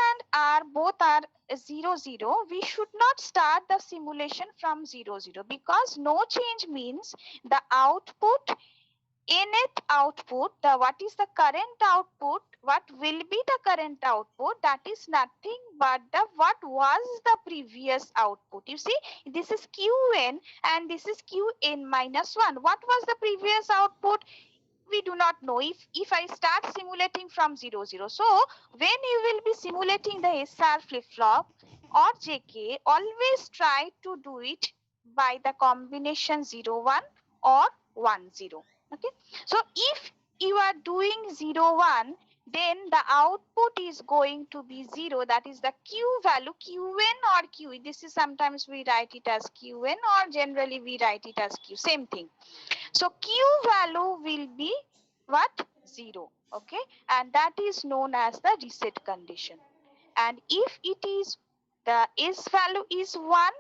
and R both are 0, 0, we should not start the simulation from 0, 0 because no change means the output, nth output, what is the current output, what will be the current output, that is nothing but what was the previous output. You see, this is Qn and this is Qn minus 1. What was the previous output? We do not know. If I start simulating from 0, 0. So when you will be simulating the SR flip-flop or JK, always try to do it by the combination 0, 1 or 1, 0. Okay. So if you are doing 0, 1, then the output is going to be 0. That is the Q value, Qn or Q. This is sometimes we write it as Qn or generally we write it as Q. Same thing. So Q value will be what? 0. Okay. And that is known as the reset condition. And if it is the S value is 1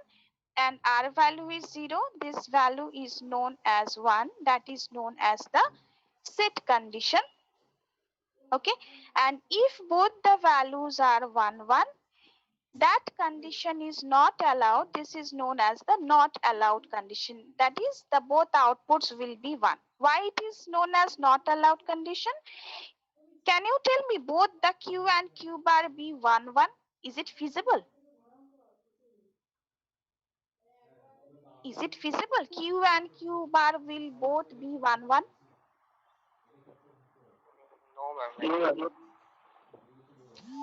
and R value is 0, this value is known as 1. That is known as the set condition. Okay. And if both the values are 1, 1, that condition is not allowed. This is known as the not allowed condition. That is, the both outputs will be 1. Why it is known as not allowed condition? Can you tell me both the Q and Q bar be 1, 1? Is it feasible? Is it feasible? Q and Q bar will both be 1, 1? No, ma'am.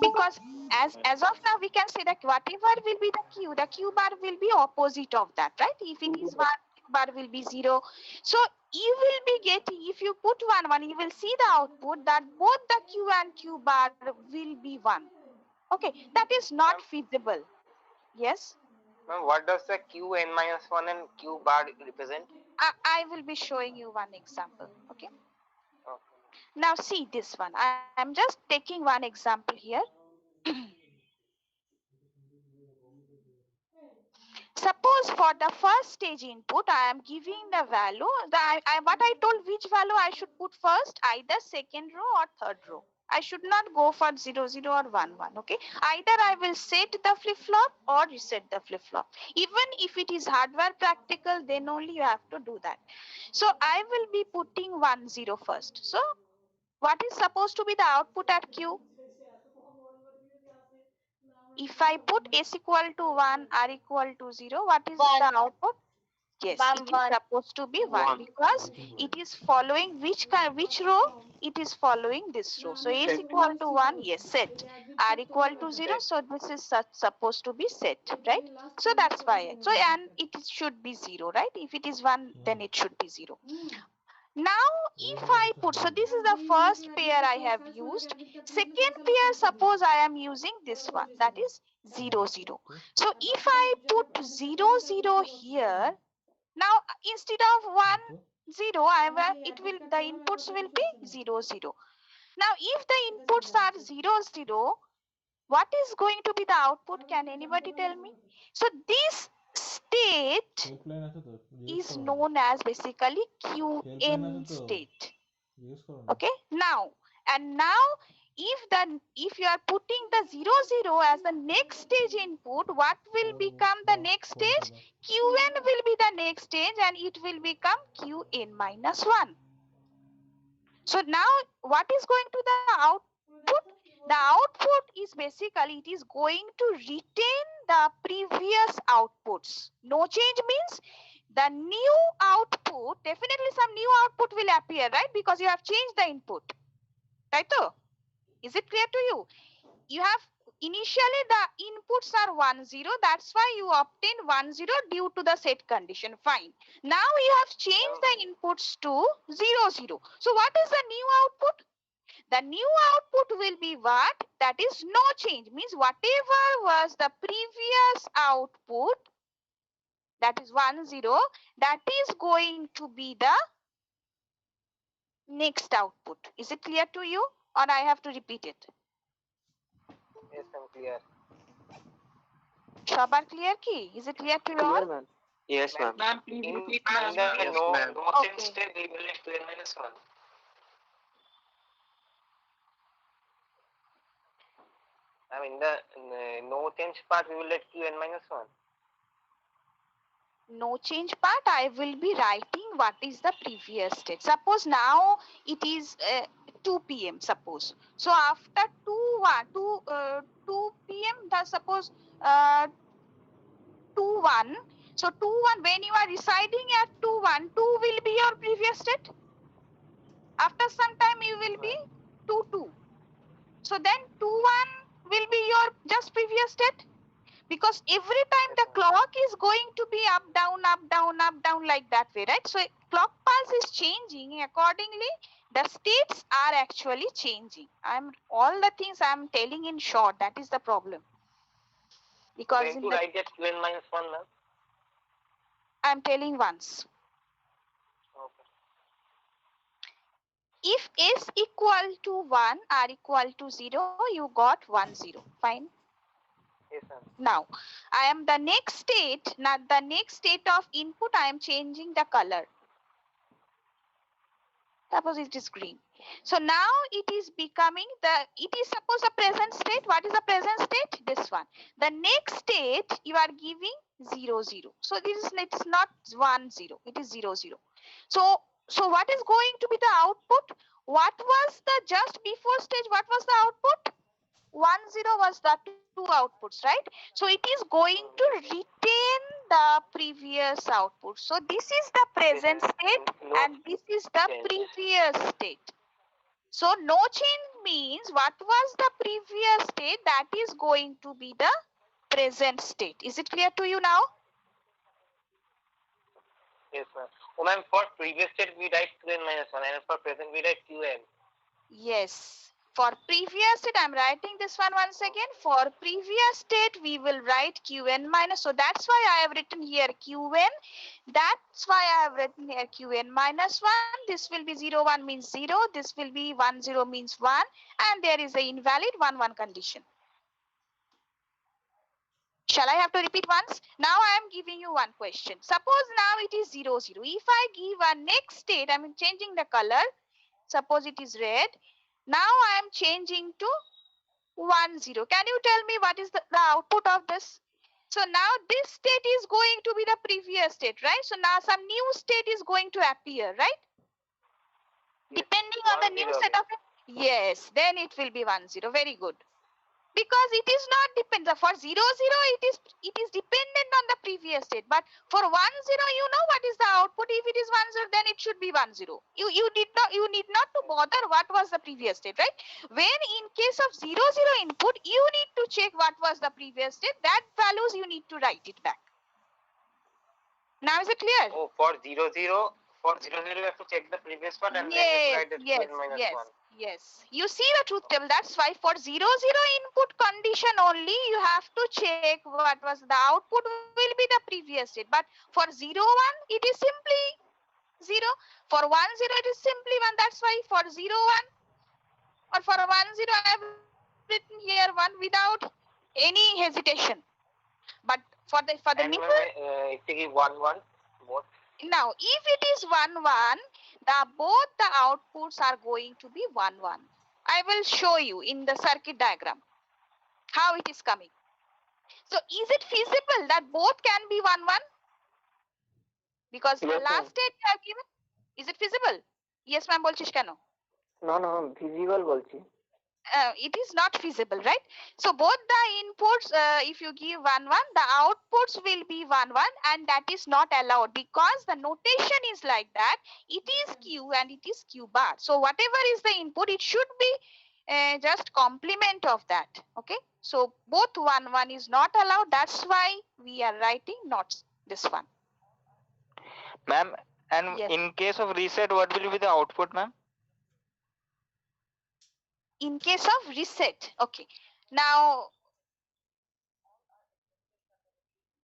Because as of now we can say that whatever will be the Q bar will be opposite of that, right? If it is 1, Q bar will be 0. So you will be getting, if you put 1, 1, you will see the output that both the Q and Q bar will be 1. Okay, that is not feasible. Yes? Ma'am, what does the Qn minus 1 and Q bar represent? I will be showing you one example. Okay. Now see this one. I am just taking one example here. Suppose for the first stage input, I am giving the value. What I told, which value I should put first, either second row or third row. I should not go for 0, 0 or 1, 1. Okay. Either I will set the flip-flop or reset the flip-flop. Even if it is hardware practical, then only you have to do that. So I will be putting 1, 0 first. So what is supposed to be the output at Q? If I put S equal to 1, R equal to 0, what is the output? Yes, it is supposed to be 1 because it is following which row? It is following this row. So S equal to 1, yes, set. R equal to 0, so this is supposed to be set, right? So that's why. So and it should be 0, right? If it is 1, then it should be 0. Now, if I put, so this is the first pair I have used. Second pair, suppose I am using this one, that is 0, 0. So if I put 0, 0 here, now instead of 1, 0, the inputs will be 0, 0. Now, if the inputs are 0, 0, what is going to be the output? Can anybody tell me? So this state is known as basically Qn state. Okay. Now if you are putting the 0, 0 as the next stage input, what will become the next stage? Qn will be the next stage and it will become Qn minus 1. So now what is going to the output? The output is basically, it is going to retain the previous outputs. No change means the new output, definitely some new output will appear, right? Because you have changed the input. Right? Is it clear to you? You have initially the inputs are 1, 0. That's why you obtain 1, 0 due to the set condition. Fine. Now you have changed the inputs to 0, 0. So what is the new output? The new output will be what? That is no change. Means whatever was the previous output, that is 1, 0, that is going to be the next output. Is it clear to you? Or I have to repeat it? Yes, I'm clear. সবার clear কি? Is it clear to you all? Yes, ma'am. Ma'am, please repeat, ma'am. No Okay. change state we will explain minus 1. I mean the no change part we will let qn minus 1. No change part, I will be writing what is the previous state. Suppose now it is 2 p.m. suppose. So after 2 p.m. Suppose 2 1. So 2 1, when you are residing at 2 1, 2 will be your previous state. After some time you will be 2 2. So then 2 1 will be your just previous state. Because every time the clock is going to be up, down, up, down, up, down like that way, right? So clock pulse is changing accordingly. The states are actually changing. All the things I'm telling in short. That is the problem. Because When to write that qn minus 1, ma'am? I'm telling once. Okay. If s equal to 1 r equal to 0, you got 1 0. Fine. Yes, ma'am. Now, I am the next state, not the next state of input, I am changing the color. Suppose it is green. So now it is becoming it is suppose a present state. What is the present state? This one. The next state you are giving 0 0. So it's not 1 0. It is 0 0. So what is going to be the output? What was the just before stage? What was the output? 1 0 was the two outputs, right? So it is going to retain the previous output. So this is the present state and this is the previous state. So no change means what was the previous state, that is going to be the present state. Is it clear to you now? Yes, ma'am. Oh, ma'am, for previous state we write qn minus 1 and for present we write qn. Yes. For previous state, I'm writing this one once again. For previous state, we will write qn minus. So that's why I have written here qn. That's why I have written here qn minus 1. This will be 0, 1 means 0. This will be 1, 0 means 1. And there is a invalid 1, 1 condition. Shall I have to repeat once? Now I am giving you one question. Suppose now it is 0, 0. If I give a next state, I am changing the color. Suppose it is red. Now I am changing to 1 0. Can you tell me what is the output of this? So now this state is going to be the previous state, right? So now some new state is going to appear, right? Yes. Depending on the new set of it. Yes, then it will be 1 0. Very good. Because it is not dependent. For 0 0, it is dependent on the previous state. But for 1 0, you know what is the output. If it is 1 0, then it should be 1 0. You need not to bother what was the previous state, right? When in case of 0 0 input, you need to check what was the previous state. That values you need to write it back. Now is it clear? Oh, for 0 0, you have to check the previous one and then write the qn minus 1. Yes, you see the truth table. That's why for 0 0 input condition only, you have to check what was the output will be the previous state. But for 0 1, it is simply 0. For 1 0, it is simply 1. That's why for 0 1 or for 1 0, I have written here 1 without any hesitation. But for the middle, if you give 1 1, both. Now, if it is 1 1, both the outputs are going to be 1 1. I will show you in the circuit diagram how it is coming. So, is it feasible that both can be 1 1? Because the last state you have given, is it feasible? Yes, ma'am, bolchish keno? No, feasible bolchi. It is not feasible, right? So both the inputs, if you give 1 1, the outputs will be 1 1, and that is not allowed because the notation is like that. It is Q and it is Q bar. So whatever is the input, it should be just complement of that. Okay. So both 1 1 is not allowed. That's why we are writing not this one. Ma'am, and yes, in case of reset, what will be the output, ma'am? In case of reset, okay. Now,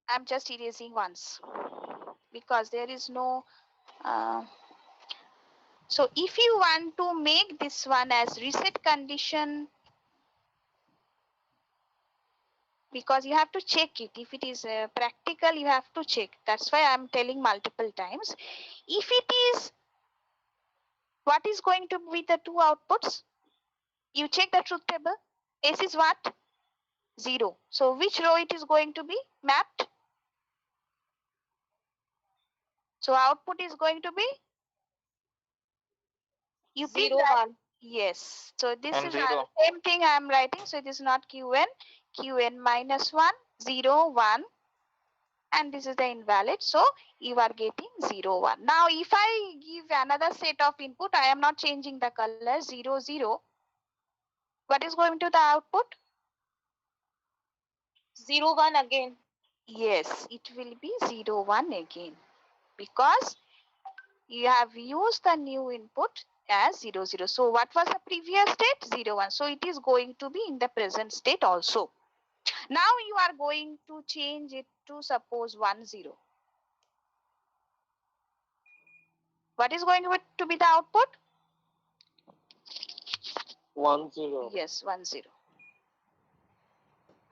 I'm just erasing once because there is no. So if you want to make this one as reset condition, because you have to check it. If it is practical, you have to check. That's why I'm telling multiple times. If it is, what is going to be the two outputs? You check the truth table. S is what? 0. So which row it is going to be mapped? So output is going to be you 0, 1. Yes. So this And is 0. same thing I am writing. So it is not Qn. Qn minus 1, 0, 1. And this is the invalid. So you are getting 0, 1. Now if I give another set of input, I am not changing the color 0, 0. What is going to the output? 0, 1 again. Yes, it will be 0, 1 again. Because you have used the new input as 0, 0. So what was the previous state? 0, 1. So it is going to be in the present state also. Now you are going to change it to suppose 1, 0. What is going to be the output? 1, 0. Yes, 1, 0.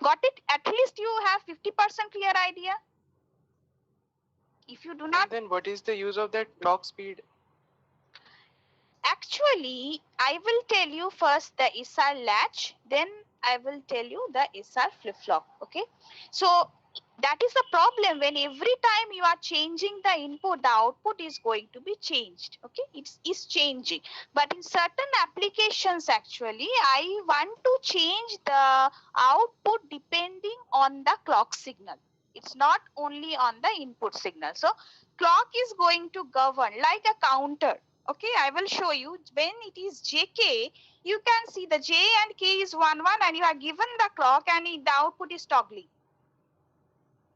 Got it? At least you have 50% clear idea. If you do not. And then what is the use of that clock speed? Actually, I will tell you first the SR latch, then I will tell you the SR flip-flop. Okay. So that is the problem. When every time you are changing the input, the output is going to be changed. Okay, it is changing. But in certain applications, actually, I want to change the output depending on the clock signal. It's not only on the input signal. So clock is going to govern like a counter. Okay, I will show you. When it is JK, you can see the J and K is 1, 1, and you are given the clock and the output is toggling.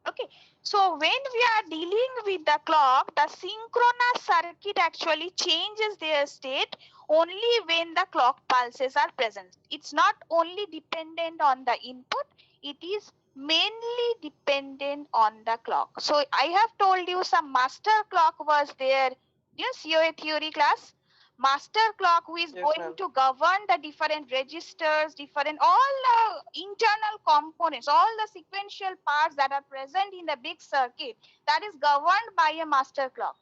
Okay, so when we are dealing with the clock, the synchronous circuit actually changes their state only when the clock pulses are present. It's not only dependent on the input, it is mainly dependent on the clock. So I have told you some master clock was there. Yes, your theory class. Master clock who is going to govern the different registers, different all the internal components, all the sequential parts that are present in the big circuit, that is governed by a master clock.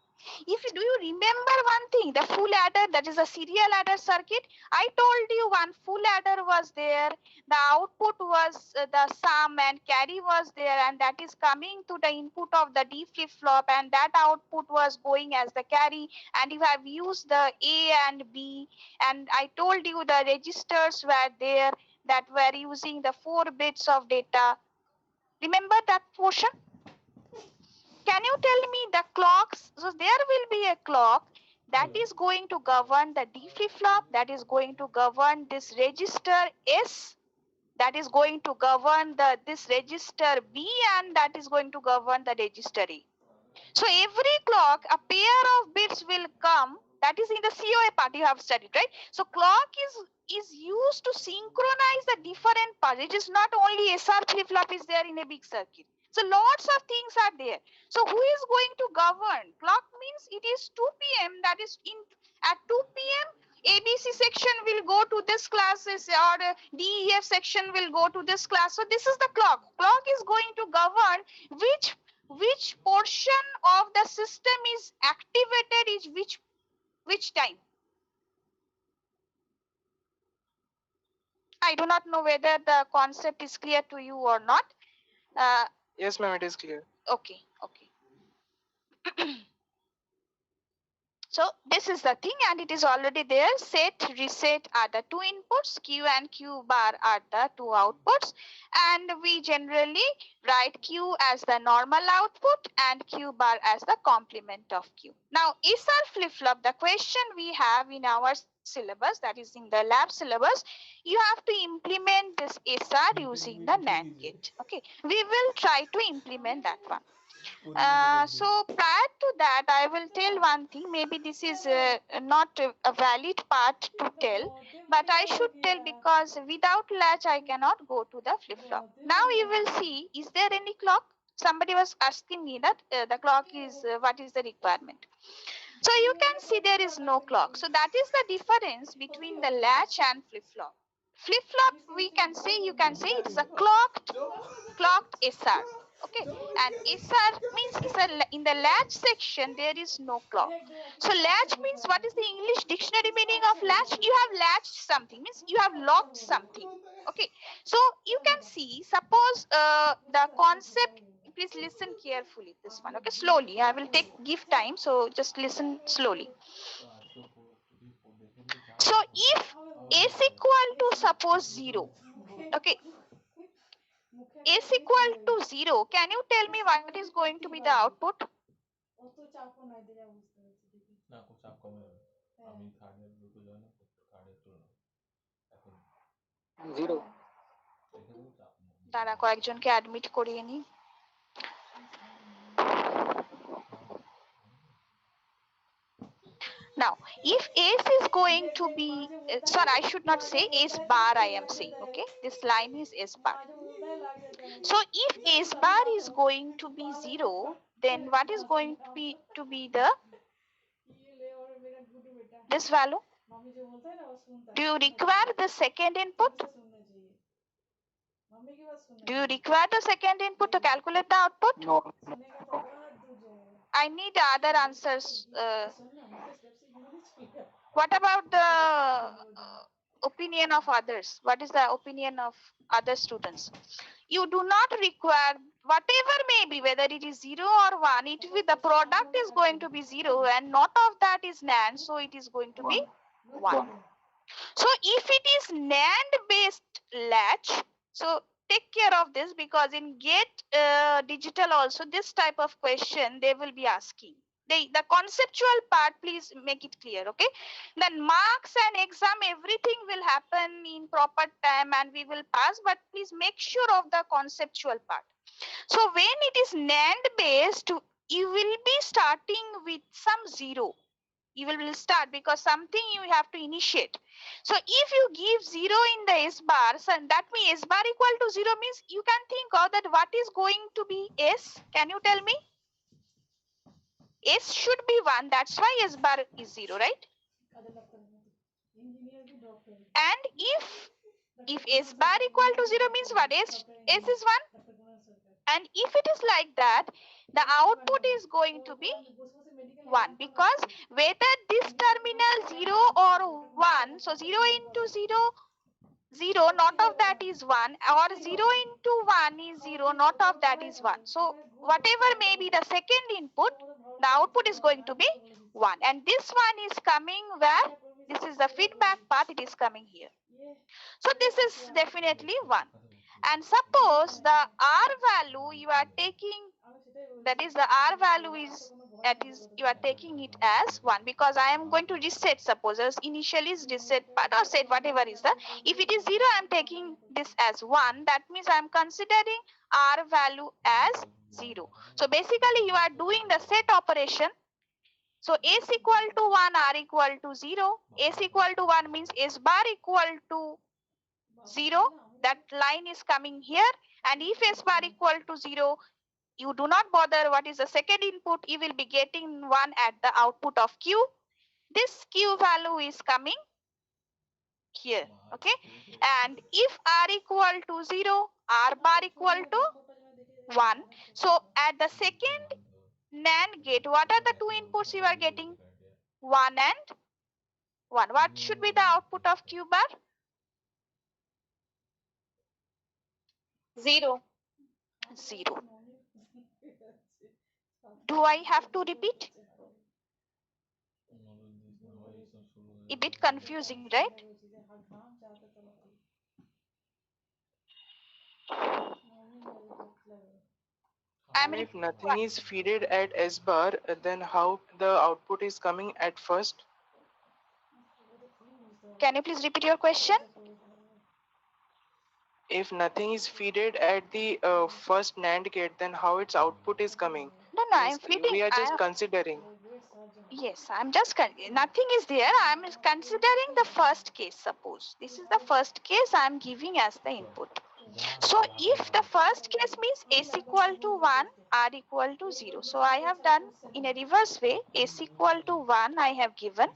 If you do you remember one thing, the full adder, that is a serial adder circuit, I told you one full adder was there, the output was the sum and carry was there, and that is coming to the input of the D flip flop, and that output was going as the carry, and you have used the A and B, and I told you the registers were there that were using the 4 bits of data. Remember that portion? Can you tell me the clocks? So there will be a clock that is going to govern the D flip flop, that is going to govern this register S, that is going to govern this register B, and that is going to govern the register A. So every clock, a pair of bits will come. That is in the COA part you have studied, right? So clock is used to synchronize the different parts. It is not only SR flip-flop is there in a big circuit. So lots of things are there. So who is going to govern? Clock means it is 2 p.m. That is at 2 p.m. ABC section will go to this classes, or DEF section will go to this class. So this is the clock. Clock is going to govern which portion of the system is activated is which time. I do not know whether the concept is clear to you or not. Yes, ma'am, it is clear. Okay. So this is the thing, and it is already there. Set, reset are the 2 inputs. Q and Q bar are the 2 outputs. And we generally write Q as the normal output and Q bar as the complement of Q. Now, SR flip-flop, the question we have in our syllabus, that is in the lab syllabus, you have to implement this SR using the NAND gate. Okay, we will try to implement that one. So prior to that, I will tell one thing. Maybe this is not a valid part to tell, but I should tell because without latch, I cannot go to the flip-flop. Now you will see, is there any clock? Somebody was asking me that the clock is, what is the requirement? So you can see there is no clock. So that is the difference between the latch and flip-flop. Flip-flop, you can say it is a clocked SR. Okay, and SR means in the latch section there is no clock. So latch means, what is the English dictionary meaning of latch? You have latched something, means you have locked something. Okay, so you can see, suppose the concept, please listen carefully, this one, okay, slowly. I will give time, so just listen slowly. So if S equal to suppose 0, okay, S equal to 0, can you tell me what is going to be the output? Zero. দাঁড়া কয়েকজনকে admit করিয়ে নি। Now, if S is going to be, sorry, I should not say S bar, I am saying, okay? This line is S bar. So if S bar is going to be 0, then what is going to be the, this value? Do you require the second input? Do you require the second input to calculate the output? No. I need other answers. What about the opinion of others? What is the opinion of other students? You do not require, whatever may be, whether it is 0 or 1, it will, the product is going to be 0 and not of that is NAND, so it is going to be 1. So if it is NAND based latch, so take care of this, because in GATE digital also this type of question they will be asking. The conceptual part, please make it clear, okay? Then marks and exam, everything will happen in proper time and we will pass, but please make sure of the conceptual part. So when it is NAND based, you will be starting with some 0. You will start, because something you have to initiate. So if you give 0 in the S bar, so that means S bar equal to 0 means you can think of that what is going to be S. Can you tell me? S should be 1, that's why S bar is 0, right? And if S bar equal to 0 means what? S is 1. And if it is like that, the output is going to be 1, because whether this terminal 0 or 1, so 0 into 0, 0, not of that is 1, or 0 into 1 is 0, not of that is 1. So whatever may be the second input, the output is going to be 1. And this one is coming where? This is the feedback part, it is coming here. So this is definitely 1. And suppose the R value you are taking, that is the R value is, that is you are taking it as 1, because I am going to reset, suppose as initially is reset part or set, whatever is the, if it is 0, I am taking this as 1, that means I am considering R value as 0. So basically you are doing the set operation. So S equal to 1, R equal to 0, S equal to 1 means S bar equal to 0, that line is coming here, and if S bar equal to 0, you do not bother what is the second input, you will be getting 1 at the output of Q. This Q value is coming here, okay? And if R equal to 0, R bar equal to 1. So at the second NAND gate, what are the two inputs you are getting? 1 and 1. What should be the output of Q bar? 0. 0. Do I have to repeat? A bit confusing, right? If nothing is feeded at S bar, then how the output is coming at first? Can you please repeat your question? If nothing is feeded at the first NAND gate, then how its output is coming? No, I am feeding. We are just considering. Yes, I'm just, nothing is there. I'm considering the first case, suppose. This is the first case I'm giving as the input. So if the first case means S equal to 1, R equal to 0. So I have done in a reverse way, S equal to 1 I have given.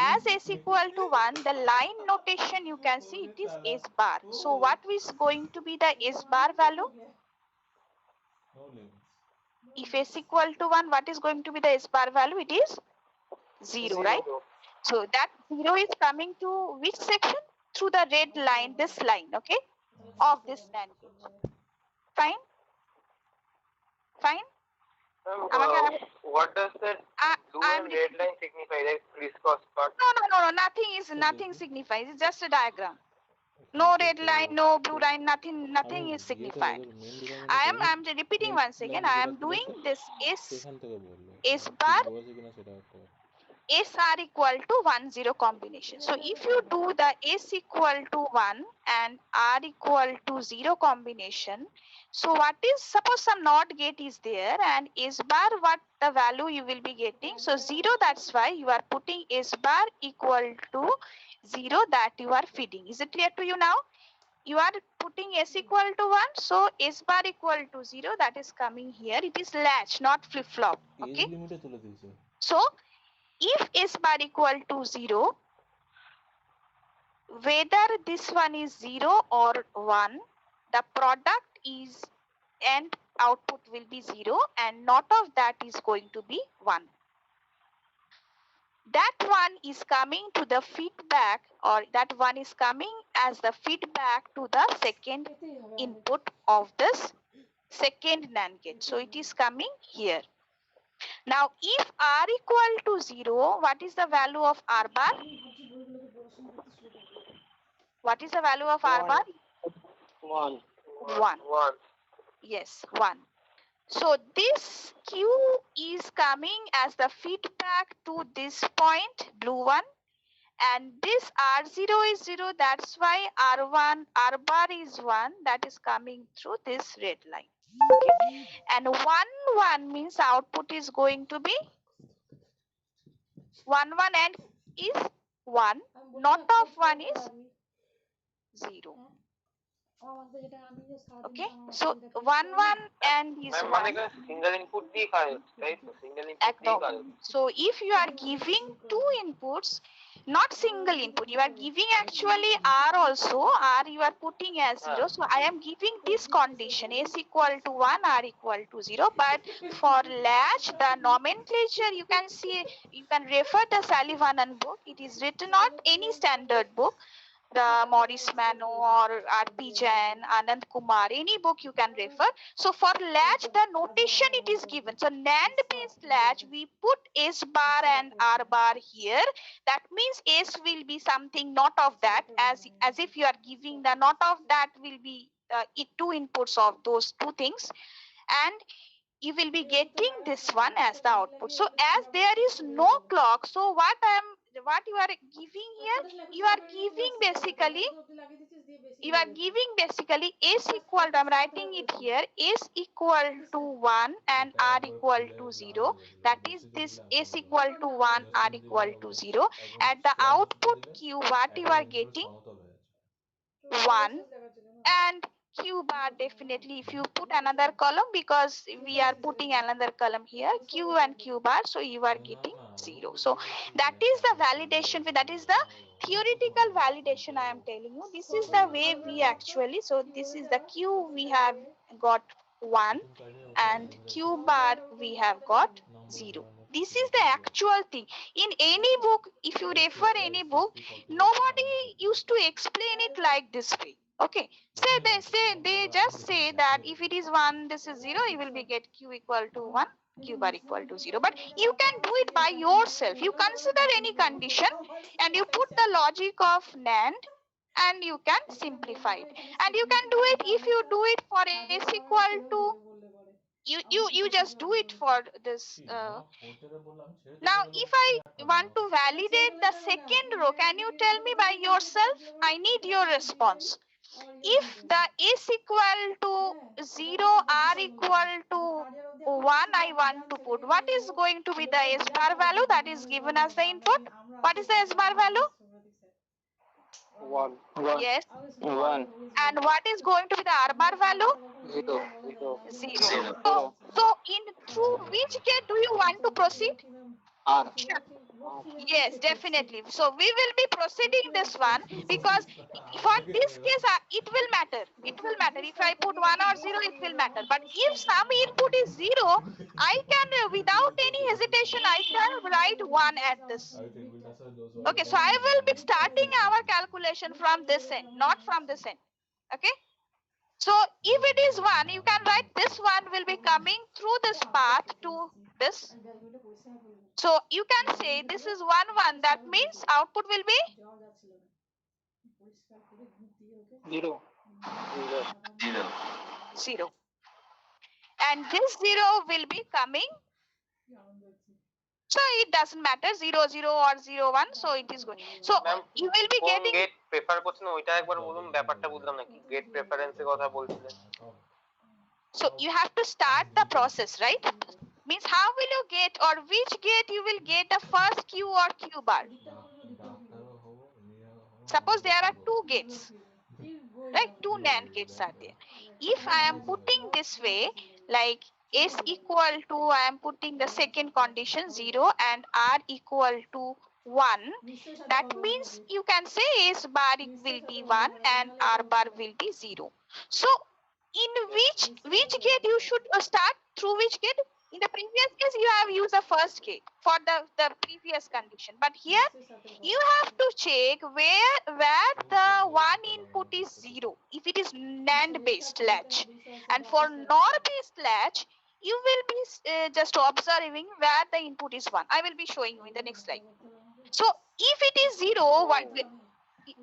As S equal to 1, the line notation you can see it is S bar. So what is going to be the S bar value? If S equal to 1, what is going to be the S bar value? It is 0, right? So that 0 is coming to which section? through the red line, this line, okay, of this NAND gate. Fine? Fine? What does that blue and red line signify? Like crisscross part? No, nothing signifies. It's just a diagram. No red line, no blue line, nothing is signified. I'm repeating once again. I am doing this S bar SR equal to 1 0 combination. So if you do the S equal to 1 and R equal to 0 combination, so what is, suppose some NOT gate is there and S bar, what the value you will be getting? So 0, that's why you are putting S bar equal to 0 that you are feeding. Is it clear to you now? You are putting S equal to 1, so S bar equal to 0, that is coming here. It is latch, not flip-flop. Okay. So if S bar equal to 0, whether this one is 0 or 1, the product is and output will be 0 and not of that is going to be 1. That one is coming to the feedback, or that one is coming as the feedback to the second input of this second NAND gate. So it is coming here. Now, if R equal to 0, what is the value of R bar? What is the value of R bar? 1. 1. Yes, 1. So this Q is coming as the feedback to this point, blue one. And this R0 is 0, that's why R1, R bar is 1, that is coming through this red line. Okay. And 1, 1 means output is going to be 1, 1 and is 1, not of 1 is 0. Okay, so 1, 1 and is 1. Single input right? Single input. So if you are giving two inputs, not single input, you are giving actually R also, R you are putting as 0. So I am giving this condition, S equal to 1, R equal to 0. But for latch, the nomenclature you can see, you can refer the Sullivan book. It is written on any standard book. The Maurice Mano or R.P. Jain, Anand Kumar, any book you can refer. So for latch, the notation it is given. So NAND-based latch, we put S bar and R bar here. That means S will be something not of that, as if you are giving the not of that will be two inputs of those two things. And you will be getting this one as the output. So as there is no clock, so what you are giving here, you are giving basically S equal to, I'm writing it here, S equal to 1 and R equal to 0. That is this S equal to 1, R equal to 0. At the output Q, what you are getting? 1 and Q bar, definitely if you put another column, because we are putting another column here, Q and Q bar, so you are getting 0. So that is the validation, that is the theoretical validation I am telling you. This is the way we actually, so this is the Q, we have got 1 and Q bar we have got 0. This is the actual thing. In any book, if you refer any book, nobody used to explain it like this way. Okay, they just say that if it is 1, this is 0, you will be get Q equal to 1, Q bar equal to 0. But you can do it by yourself. You consider any condition and you put the logic of NAND and you can simplify it. And you can do it if you do it for S equal to, you just do it for this. Now, if I want to validate the second row, can you tell me by yourself? I need your response. If the S equal to 0, R equal to 1, I want to put, what is going to be the S bar value that is given as the input? What is the S bar value? 1. Yes. 1. And what is going to be the R bar value? 0. So through which gate do you want to proceed? R. Yes, definitely. So we will be proceeding this one, because for this case it will matter. It will matter. If I put 1 or 0, it will matter. But if some input is 0, I can, without any hesitation, I can write 1 at this. Okay, so I will be starting our calculation from this end, not from this end. Okay. So if it is 1, you can write this one will be coming through this path to this. So you can say this is 1, 1. That means output will be 0. 0. And this 0 will be coming. So it doesn't matter 0, 0 or 0, 1. So it is good. So you will be getting. Get prefer করছেন ওইটা একবার বলুন ব্যাপারটা বুঝলাম না কি gate প্রেফারেন্সের কথা বলছিলেন So you have to start the process, right? Means how will you get or which gate you will get the first Q or Q bar? Suppose there are 2 gates, right? 2 NAND gates are there. If I am putting this way, like S equal to, I am putting the second condition 0 and R equal to 1, that means you can say S bar will be 1 and R bar will be 0. So in which gate you should start, through which gate? In the previous case you have used the first gate for the previous condition, but here you have to check where the one input is 0 if it is NAND based latch, and for NOR based latch you will be just observing where the input is 1. I will be showing you in the next slide. So if it is 0, what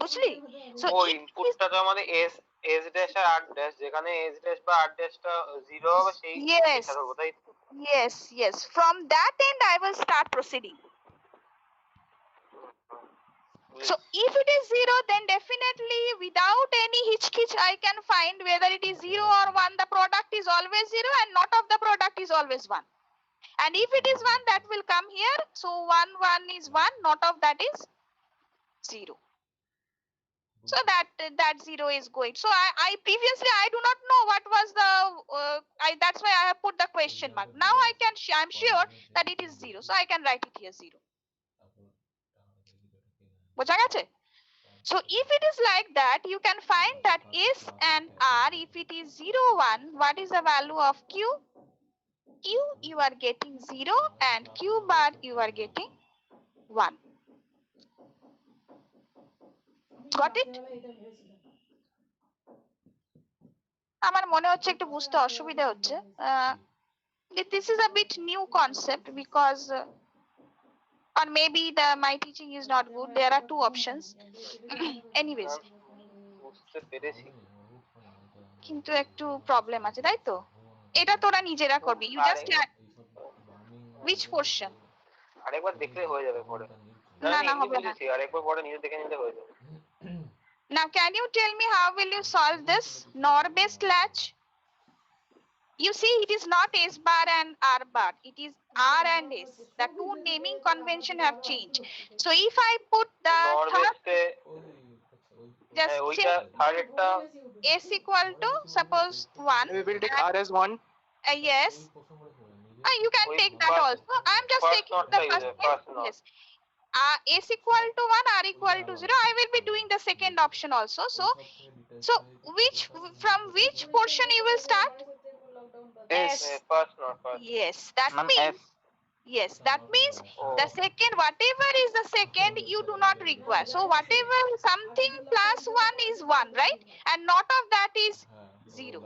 বুঝলি? So ও ইনপুটটা তো আমাদের S dash আর R dash, যেখানে S dash বা R dash টা 0 হবে সেই yes, yes, from that end I will start proceeding. So if it is 0, then definitely without any hitch I can find whether it is 0 or 1, the product is always 0 and not of the product is always 1. And if it is 1, that will come here. So 1, 1 is 1, not of that is 0. So that 0 is going. So I previously I do not know what was the that's why I have put the question mark. Now I'm sure that it is 0, so I can write it here 0. বোঝা গেছে? So if it is like that, you can find that S and R, if it is 0, 1, what is the value of Q? Q you are getting 0 and Q bar you are getting 1. Got it? আমার মনে হচ্ছে একটু বুঝতে অসুবিধা হচ্ছে। This is a bit new concept because or maybe my teaching is not good. There are 2 options. Anyways, বুঝতে পেরেছি কিন্তু একটু প্রবলেম আছে, তাই তো? এটা তোরা নিজেরা করবি। You just which portion? আরেকবার দেখলে হয়ে যাবে পরে। না হবে না। আরেকবার পরে নিজে দেখে নিলে হয়ে যাবে। Now can you tell me how will you solve this NOR based latch? You see it is not S bar and R bar, it is R and S. The 2 naming convention have changed. So if I put the third, just check S equal to suppose 1. We will take R as 1. Yes. You can take that also. I am just taking the first one. Yes. S equal to 1, R equal to 0. I will be doing the second option also. So from which portion you will start? S. First, not first. Yes, that means yes, that means the second, whatever is the second, you do not require. So whatever something plus 1 is 1, right? And not of that is 0.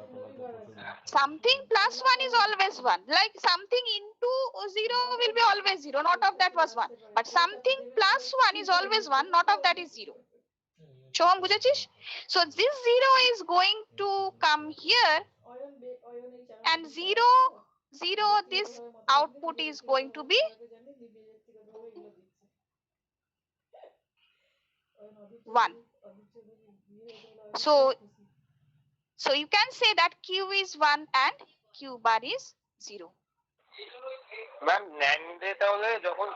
Something plus 1 is always 1. Like something into 0 will be always 0. Not of that was 1. But something plus 1 is always 1. Not of that is 0. Shoham বুঝেছিস? So this 0 is going to come here. And 0, this output is going to be 1. So you can say that Q is 1 and Q bar is 0. Ma'am NAND-এ তাহলে যখন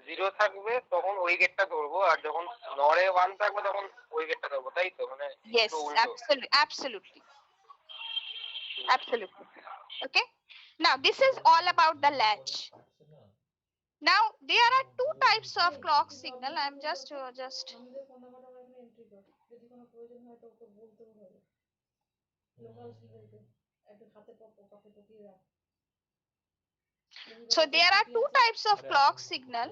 0 থাকবে তখন ওই গেটটা ধরবো, আর যখন NOR-এ 1 থাকবে তখন ওই গেটটা ধরবো, তাই তো? মানে yes, absolutely. Okay. Now this is all about the latch. Now there are 2 types of clock signal. I am just so there are 2 types of clock signal.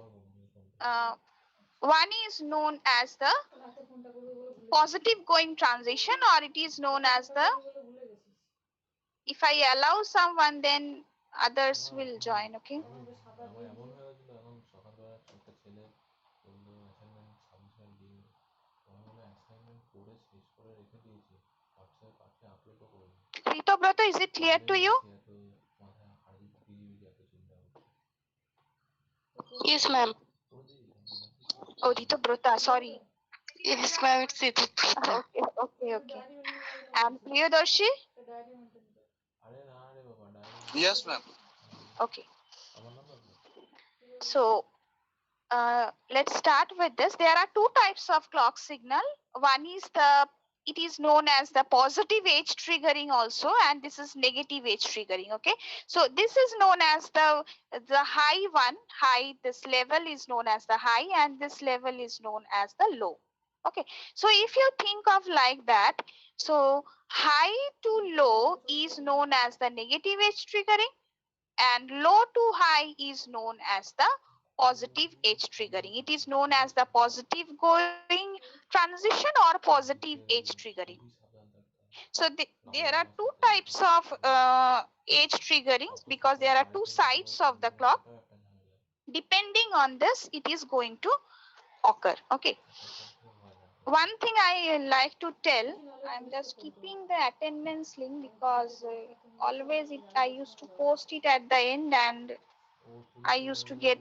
One is known as the positive going transition, or it is known as the, if I allow someone, then others will join. Okay. Ritobrata, is it clear to you? Yes, ma'am. Oh, Ritobrata, sorry. Yes, ma'am. It's Ritubrata. Okay. And Priyadarshi? Yes, ma'am. Okay. So, let's start with this. There are two types of clock signal. One is it is known as the positive age triggering also, and this is negative age triggering. Okay. So this is known as the high one. High, this level is known as the high, and this level is known as the low. Okay. So if you think of like that, so high to low is known as the negative age triggering, and low to high is known as the positive age triggering. It is known as the positive going transition or positive age triggering. So there are two types of age triggerings, because there are two sides of the clock. Depending on this, it is going to occur. Okay. One thing I like to tell, I'm just keeping the attendance link, because always I used to post it at the end, and I used to get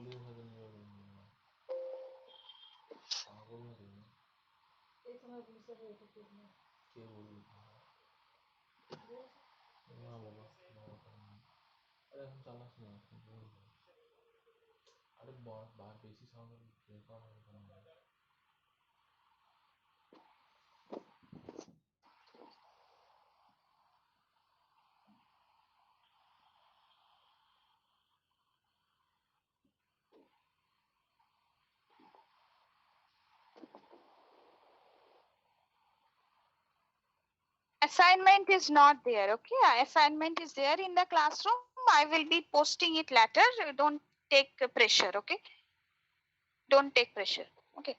assignment is not there. Okay, assignment is there in the classroom. I will be posting it later. Don't take pressure. Okay, don't take pressure. Okay.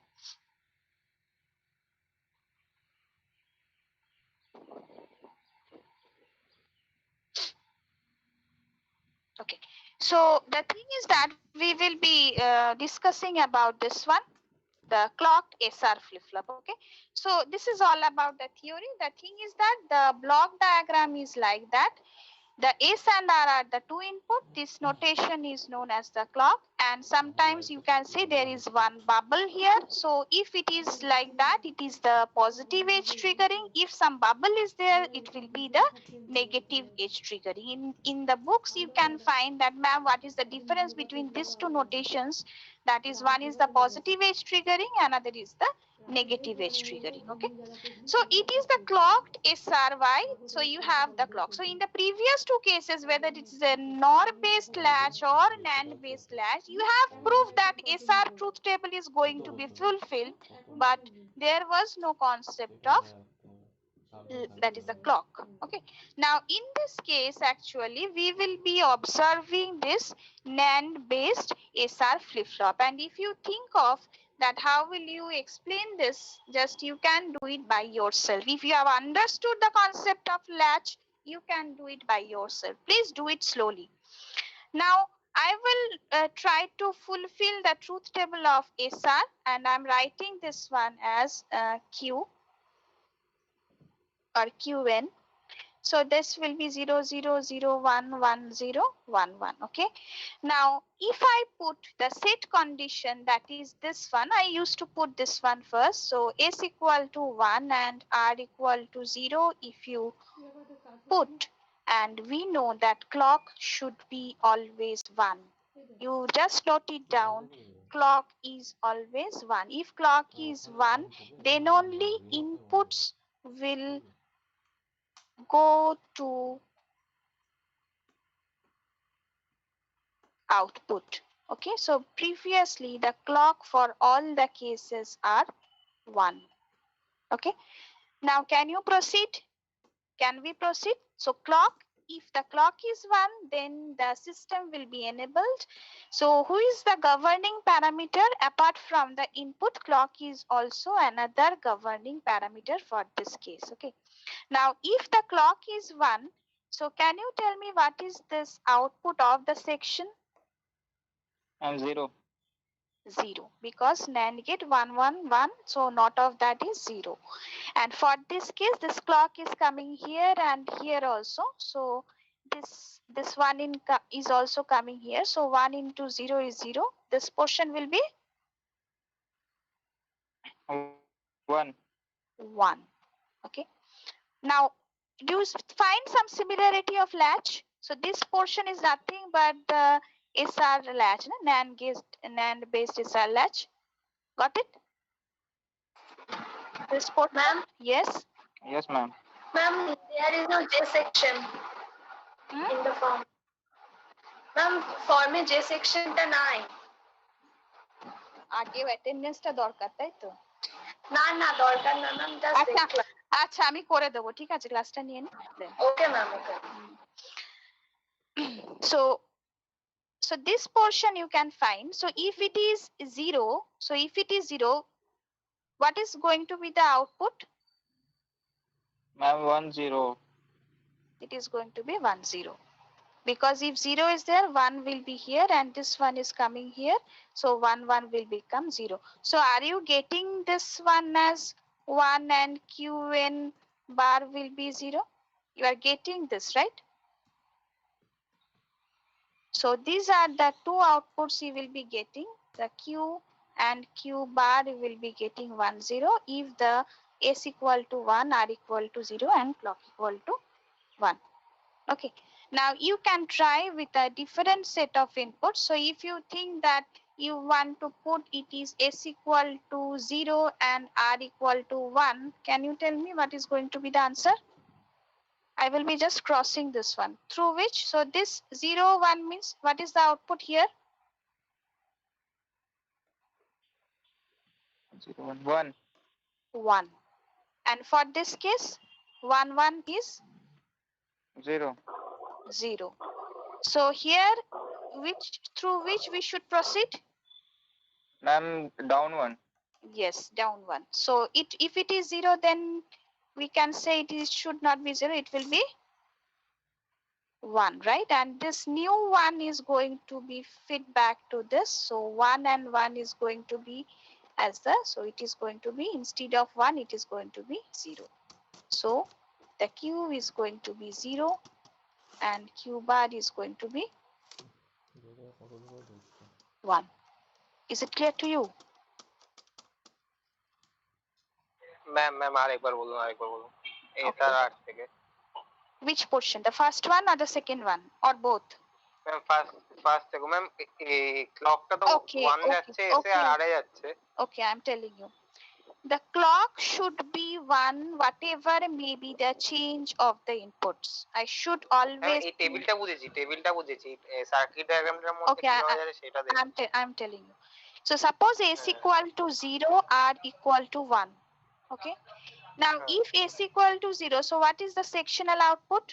Okay. So the thing is that we will be discussing about this one, the clocked SR flip-flop. Okay. So this is all about the theory. The thing is that the block diagram is like that. The S and R are the two input. This notation is known as the clock, and sometimes you can say there is one bubble here. So if it is like that, it is the positive age triggering. If some bubble is there, it will be the negative age triggering. In the books, you can find that, ma'am, what is the difference between these two notations? That is, one is the positive age triggering, another is the negative age triggering. Okay. So it is the clocked SRY. So you have the clock. So in the previous two cases, whether it is a NOR based latch or NAND based latch, you have proved that SR truth table is going to be fulfilled, but there was no concept of that is a clock. Okay. Now in this case, actually, we will be observing this NAND based SR flip flop. And if you think of that, how will you explain this? Just you can do it by yourself. If you have understood the concept of latch, you can do it by yourself. Please do it slowly. Now I will try to fulfill the truth table of SR, and I'm writing this one as Q or Qn. So this will be 0, 0, 0, 1, 1, 0, 1, 1. Okay. Now, if I put the set condition, that is this one, I used to put this one first. So S equal to 1 and R equal to 0. If you put, and we know that clock should be always 1. You just note it down. Clock is always 1. If clock is 1, then only inputs will go to output. Okay, so previously the clock for all the cases are 1. Okay, now can you proceed? Can we proceed? So clock if the clock is 1, then the system will be enabled. So who is the governing parameter? Apart from the input, clock is also another governing parameter for this case. Okay. Now, if the clock is 1, so can you tell me what is this output of the section? And 0. 0, because NAND gate 1 1 1, so not of that is 0. And for this case, this clock is coming here and here also. So this one is also coming here. So 1 into 0 is 0. This portion will be 1. 1. Okay. Now, do you find some similarity of latch? So this portion is nothing but the SR latch, NAND based SR latch. Got it? This portion? Ma'am? Yes. Yes, ma'am. Ma'am, there is no J section in the form. Ma'am, form J section টা নাই। আগেও অ্যাটেন্ডেন্সটা দরকার তাই তো? না না দরকার না ম্যাম, জাস্ট দেখলাম। আচ্ছা আমি করে দেব, ঠিক আছে, ক্লাসটা নিয়ে নি। Okay ma'am, okay. So this portion you can find. So if it is 0, what is going to be the output? Ma'am, 1 0. It is going to be 1 0. Because if 0 is there, 1 will be here and this one is coming here. So 1 1 will become 0. So are you getting this one as 1 and Qn bar will be 0? You are getting this, right? So these are the two outputs you will be getting. The Q and Q bar will be getting 1 0 if the S equal to 1, R equal to 0 and clock equal to 1. Okay. Now you can try with a different set of inputs. So if you think that you want to put it is S equal to 0 and R equal to 1, can you tell me what is going to be the answer? I will be just crossing this one. Through which, so this 0 1 means what is the output here? 0 1 1. And for this case, 1 1 is 0. 0. So here, through which we should proceed? Ma'am, down 1. Yes, down 1. So if it is 0, then we can say should not be 0. It will be 1, right? And this new 1 is going to be fit back to this. So 1 and 1 is going to be as so it is going to be, instead of 1, it is going to be 0. So the Q is going to be 0 and Q bar is going to be 1. Is it clear to you? Ma'am আরেকবার বলুন। এটা আর থেকে Which portion? The first one or the second one or both? Ma'am first থেকে ma'am এই ক্লকটা তো 1 যাচ্ছে এসে আর যাচ্ছে। Okay, I'm telling you. The clock should be 1 whatever may be the change of the inputs. I should always এই টেবিলটা বুঝেছি circuit ডায়াগ্রামটার মধ্যে কি হয়ে যাবে সেটা দেখি। I'm telling you. So suppose S equal to 0, R equal to 1. Okay. Now if S equal to 0, so what is the sectional output?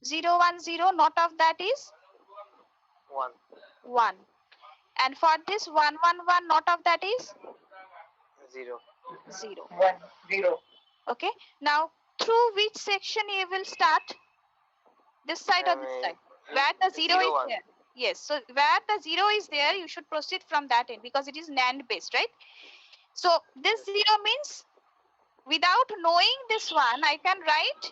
0 1 0, not of that is 1 1. And for this 1 1 1, not of that is 0 0. 1 0. Okay. Now through which section you will start? This side or this side? Where the 0 is there. Yes. So where the 0 is there, you should proceed from that end because it is NAND based, right? So this 0 means without knowing this one, I can write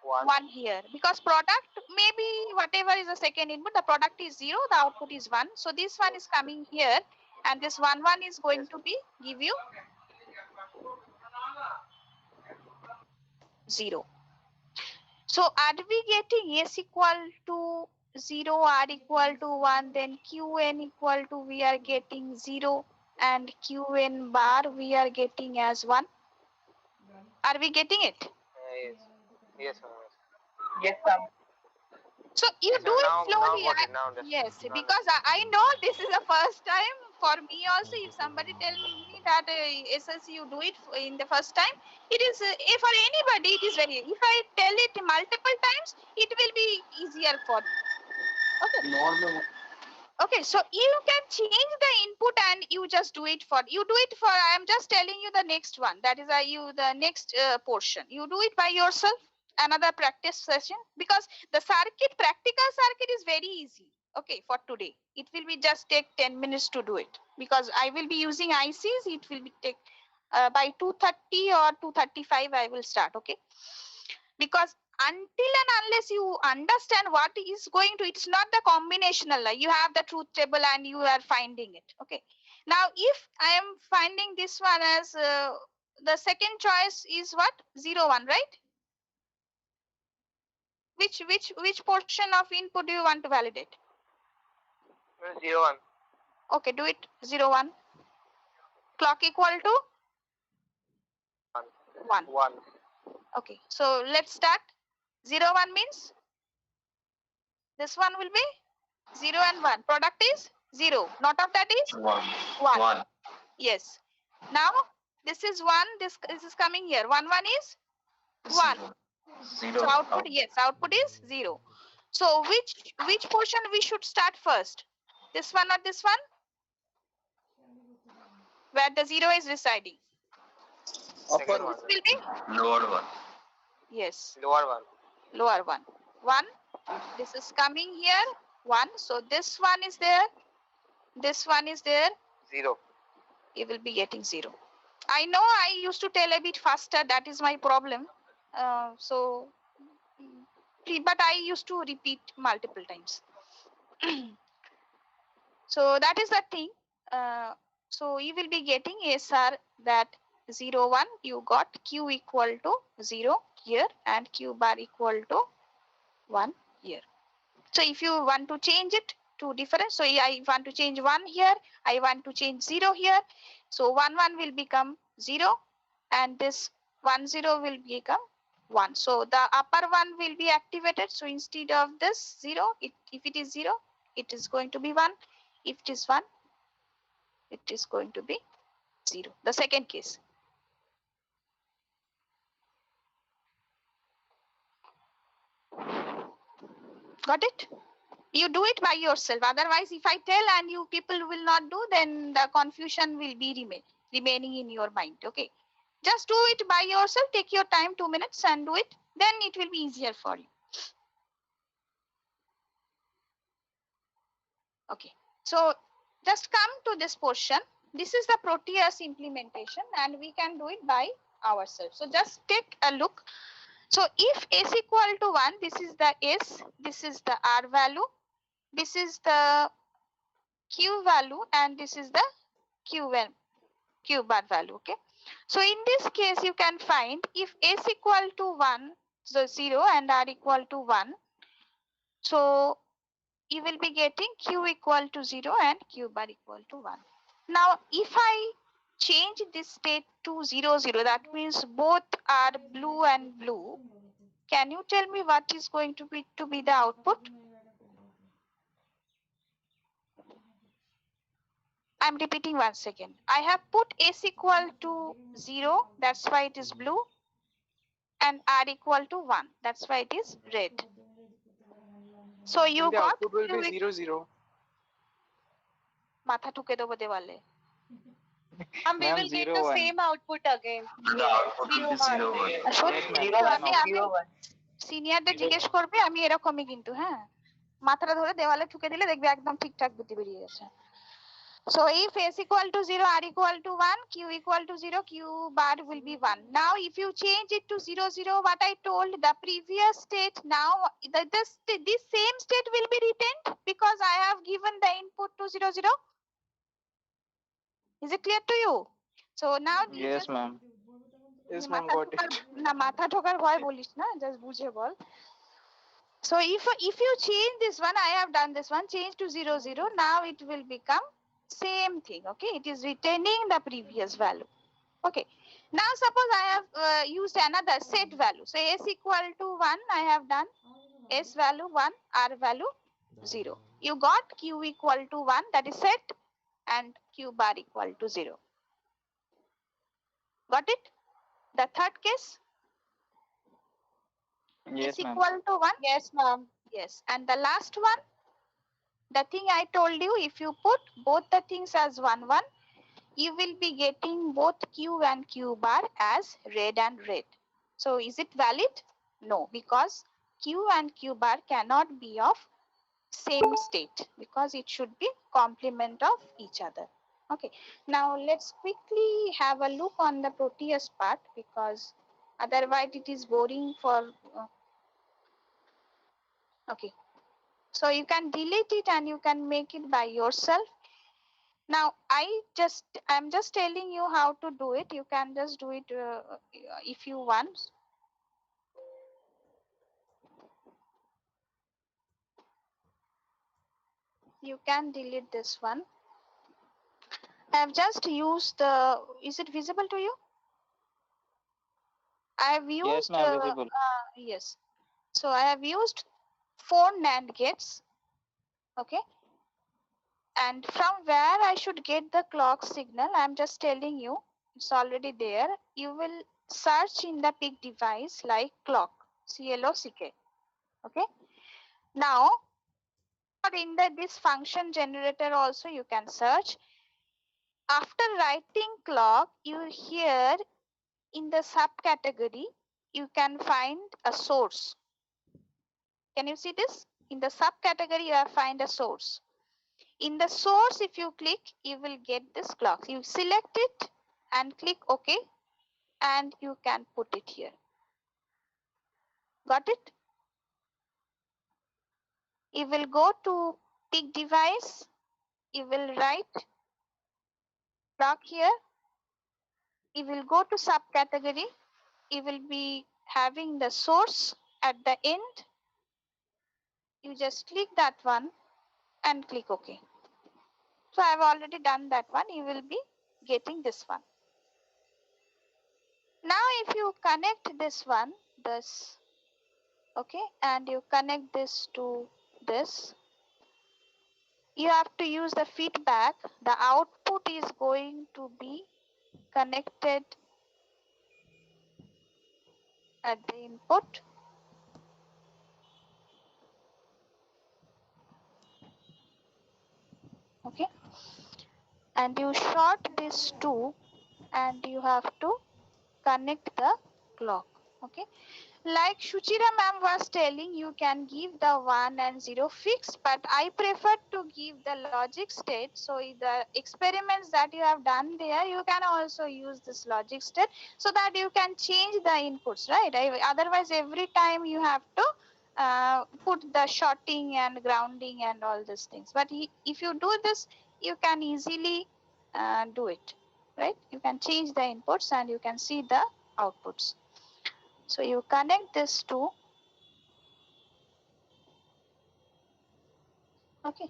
1 here because product maybe whatever is the second input, the product is 0, the output is 1. So this one is coming here and this 1 1 is going to be give you 0. So are we getting S equal to 0, R equal to 1, then Qn equal to we are getting 0 and Qn bar we are getting as 1. Are we getting it? Yes. Yes, ma'am. So you do it slowly. Now Yes, because I know this is the first time for me also, if somebody tell me that SLC you do it in the first time, it is for anybody it is very. If I tell it multiple times, it will be easier for me. Okay. Okay, so you can change the input and you just do it for I am just telling you the next one, that is the next portion. You do it by yourself, another practice session, because the practical circuit is very easy. Okay, for today it will be just take 10 minutes to do it, because I will be using ICs. It will be take by 2:30 or 2:35 I will start. Okay, because until and unless you understand what is going to, it's not the combinational, you have the truth table and you are finding it. Okay, now if I am finding this one as the second choice is what, 0 1, right? Which portion of input do you want to validate? 0 1. Okay, do it 0 1. Clock equal to 1. 1. Okay, so let's start. 0 1 means this one will be 0 and 1. Product is 0. Not of that is 1. Yes. Now this is 1. This is coming here. 1 1 is 1. So output, yes, output is 0. So which portion we should start first? This one or this one? Where the 0 is residing. Second one. This will be Lower one. yes. Lower one. Lower one. 1. This is coming here. 1. So this one is there. This one is there. 0. You will be getting 0. I know I used to tell a bit faster. That is my problem. But I used to repeat multiple times. So that is the thing. So you will be getting SR that 0 1. You got Q equal to 0 here and Q bar equal to 1 here. So if you want to change it to different, so I want to change 1 here, I want to change 0 here. So 1 1 will become 0 and this 1 0 will become 1. So the upper one will be activated. So instead of this 0, if it is 0, it is going to be 1. If it is 1, it is going to be 0. The second case. Got it? You do it by yourself. Otherwise, if I tell and you people will not do, then the confusion will be remaining in your mind. Okay. Just do it by yourself. Take your time, 2 minutes, and do it. Then it will be easier for you. Okay. So just come to this portion. This is the Proteus implementation, and we can do it by ourselves. So just take a look. So if S equal to 1, this is the S, this is the R value, this is the Q value, and this is the Q bar value. Okay. So in this case, you can find if S equal to 1, so 0 and R equal to 1. So you will be getting Q equal to 0 and Q bar equal to 1. Now, if I change this state to 0 0, that means both are blue and blue. Can you tell me what is going to be the output? I'm repeating once again. I have put S equal to 0, that's why it is blue, and R equal to 1, that's why it is red. So you The got output will be 0 0. matha thuke devo dewale. And we Ma'am, will get 0 the 1. same output again. The output will be 0 1. সিনিয়রদের জিজ্ঞেস করবে, আমি এরকমই কিন্তু, হ্যাঁ, মাথাটা ধরে দেওয়ালে ঠুকে দিলে দেখবে একদম ঠিকঠাক বুদ্ধি বেরিয়ে গেছে। So if S equal to 0, R equal to 1, Q equal to 0, Q bar will be 1. Now if you change it to 0 0, what I told, the previous state, now this same state will be retained because I have given the input to 0 0. Is it clear to you? So now Yes, ma'am. Yes, ma'am, got it. না মাথা ঠোকার ভয় বলিস না, just বুঝে বল। So if you change this one, I have done this one, change to 0 0, now it will become same thing. Okay, it is retaining the previous value. Okay, now suppose I have used another set value. So S equal to 1, I have done S value 1, R value 0. You got Q equal to 1, that is set, and Q q bar equal to 0. Got it? The third case Yes, is ma'am. equal to 1. Yes, ma'am. Yes. And the last one, the thing I told you, if you put both the things as 1, 1, you will be getting both q and q bar as red and red. So is it valid? No, because q and q bar cannot be of same state, because it should be complement of each other. Okay, now let's quickly have a look on the Proteus part, because otherwise it is boring for okay, so you can delete it and you can make it by yourself. Now I'm just telling you how to do it. You can just do it if you want. You can delete this one. I have just used the, is it visible to you? I have Yes, used, ma'am, visible. yes. So I have used 4 NAND gates. Okay. And from where I should get the clock signal, I'm just telling you, it's already there. You will search in the PIC device like clock, CLOCK. Okay. Now, in this function generator also you can search. After writing clock, you here in the subcategory, you can find a source. Can you see this? In the subcategory, you have find a source. In the source, if you click, you will get this clock. You select it and click OK, and you can put it here. Got it? You will go to PIC device. You will write clock here. You will go to subcategory. You will be having the source at the end. You just click that one and click OK. So I have already done that one. You will be getting this one. Now if you connect this one, this, okay, and you connect this to this, you have to use the feedback. The output is going to be connected at the input. Okay, and you short this two and you have to connect the clock. Okay, like Shuchira ma'am was telling, you can give the 1 and 0 fixed, but I prefer to give the logic state. So the experiments that you have done there, you can also use this logic state so that you can change the inputs, right? Otherwise, every time you have to put the shorting and grounding and all these things. But if you do this, you can easily do it, right? You can change the inputs and you can see the outputs. So you connect this to, okay.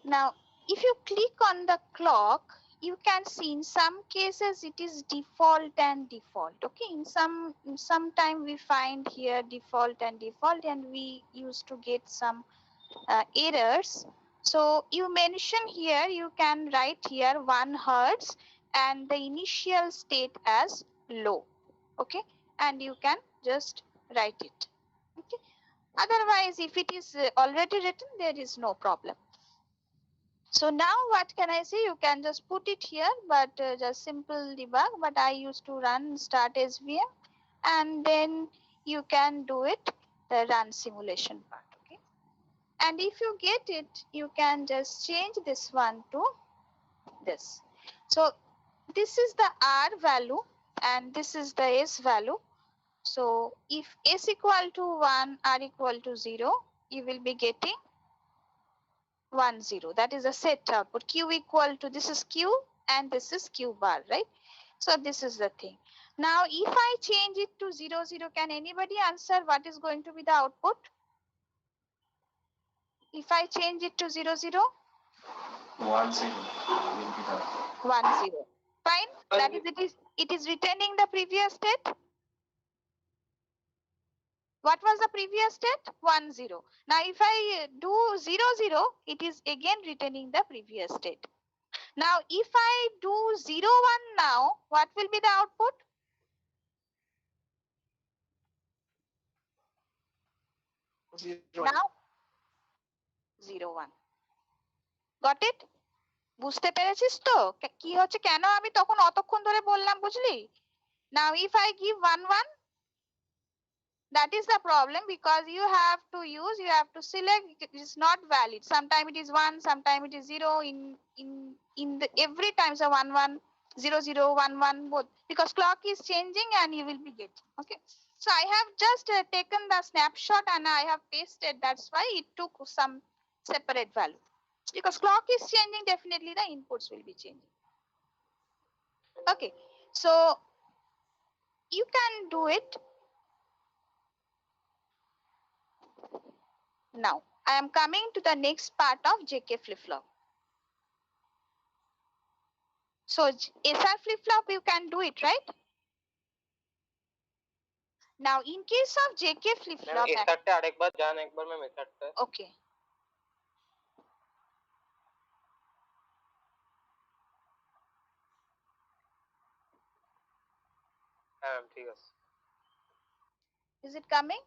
Now, if you click on the clock, you can see in some cases it is default and default. Okay, in some time we find here default, and we used to get some errors. So you mention here, you can write here 1 Hertz and the initial state as low. Okay, and you can just write it. Okay, otherwise if it is already written, there is no problem. So now what can I say? You can just put it here, but just simple debug. But I used to run start SVM, and then you can do it, the run simulation part. Okay. And if you get it, you can just change this one to this. So this is the R value and this is the S value. So if S equal to 1, R equal to 0, you will be getting 1 0. That is a set output. Q equal to, this is Q and this is Q bar, right? So this is the thing. Now if I change it to 0 0, can anybody answer what is going to be the output? If I change it to 0 0? 1 0 will be the 1 0. Fine. That is, it is retaining the previous state. What was the previous state? 1 0. Now if I do 0 0, it is again returning the previous state. Now if I do 0 1 now, what will be the output? Zero. Now 0 1. Got it? বুঝতে পেরেছিস তো কি হচ্ছে কেন আমি তখন অতক্ষণ ধরে বললাম বুঝলি? Now if I give 1 1, that is the problem, because you have to select, it is not valid. Sometime it is 1, sometime it is 0, in the every times a 1 1 0 0 1 1 both, because clock is changing and you will be getting. Okay, so I have just taken the snapshot and I have pasted. That's why it took some separate value, because clock is changing, definitely the inputs will be changing. Okay, so you can do it. Now I am coming to the next part of JK flip-flop. So SR flip-flop, you can do it, right? Now in case of JK flip-flop, এসারটা আরেকবার জান একবার ma'am এসারটা। okay. হ্যাঁ ঠিক আছে। Is it coming?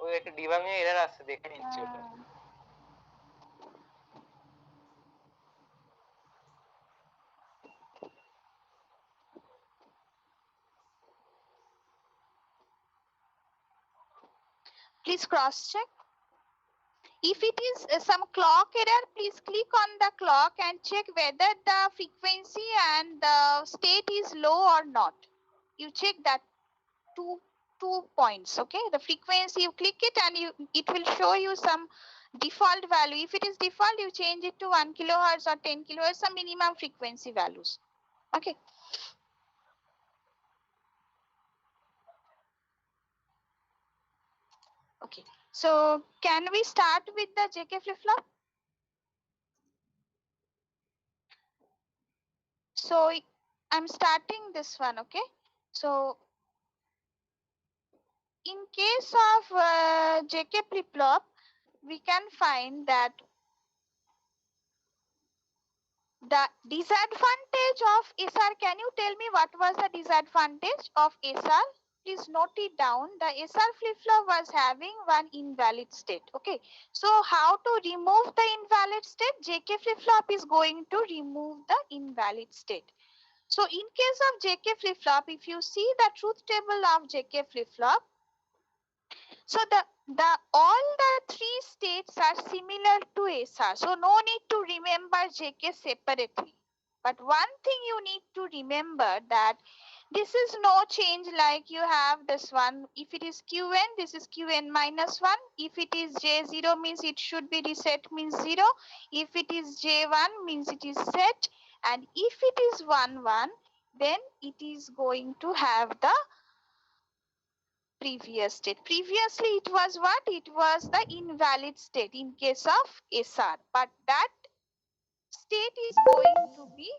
ওই একটা ডিবাং এ error আসছে, দেখে নিচ্ছি ওটা। Please cross check. If it is some clock error, please click on the clock and check whether the frequency and the state is low or not. You check that two points. Okay, the frequency, you click it and it will show you some default value. If it is default, you change it to 1 kilohertz or 10 kilohertz, some minimum frequency values. Okay. Okay, so can we start with the JK flip-flop? So I'm starting this one. Okay, so in case of JK flip-flop, we can find that the disadvantage of SR, can you tell me what was the disadvantage of SR? Please note it down. The SR flip-flop was having one invalid state. Okay, so how to remove the invalid state? JK flip-flop is going to remove the invalid state. So in case of JK flip-flop, if you see the truth table of JK flip-flop, so all the three states are similar to SR. So no need to remember JK separately. But one thing you need to remember, that this is no change, like you have this one. If it is Qn, this is Qn minus 1. If it is J0, means it should be reset, means 0. If it is J1, means it is set. And if it is 1 1, then it is going to have the previous state. Previously it was what? It was the invalid state in case of SR, but that state is going to be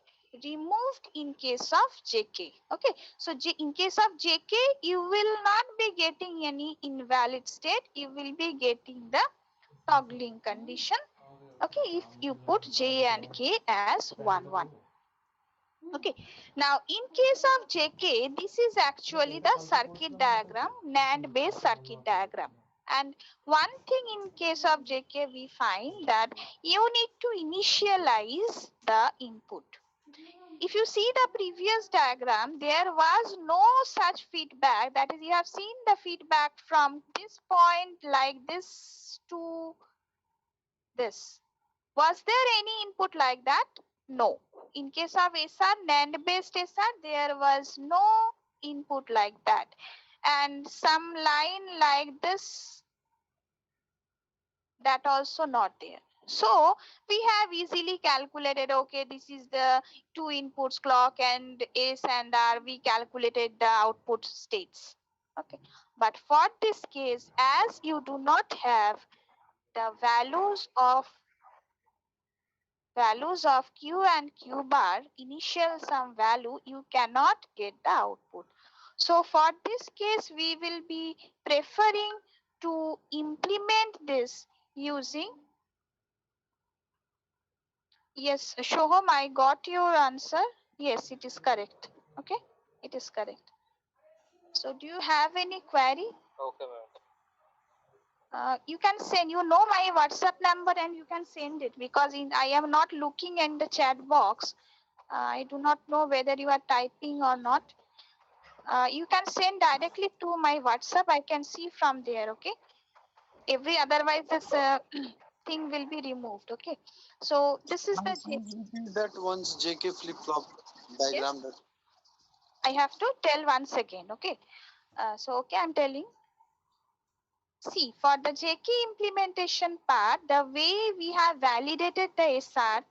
removed in case of JK. Okay, so in case of JK, you will not be getting any invalid state, you will be getting the toggling condition. Okay, if you put J and K as 1 1. Okay, now in case of JK, this is actually the circuit diagram, NAND based circuit diagram. And one thing in case of JK, we find that you need to initialize the input. If you see the previous diagram, there was no such feedback. That is, you have seen the feedback from this point like this to this. Was there any input like that? No. In case of SR, NAND based SR, there was no input like that. And some line like this, that also not there. So we have easily calculated, okay, this is the two inputs, clock and S and R. We calculated the output states. Okay, but for this case, as you do not have the values of Q and Q bar, initial some value, you cannot get the output. So for this case, we will be preferring to implement this using, yes, Shoham, I got your answer. Yes, it is correct. Okay, it is correct. So do you have any query? Okay, ma'am. You can send, you know my WhatsApp number and you can send it because I am not looking in the chat box. I do not know whether you are typing or not. You can send directly to my WhatsApp. I can see from there. Okay. Every otherwise this thing will be removed. Okay. So this is the That one's JK flip flop diagram. yes. I have to tell once again. Okay. So okay, I'm telling. See, for the JK implementation part, the way we have validated the SR,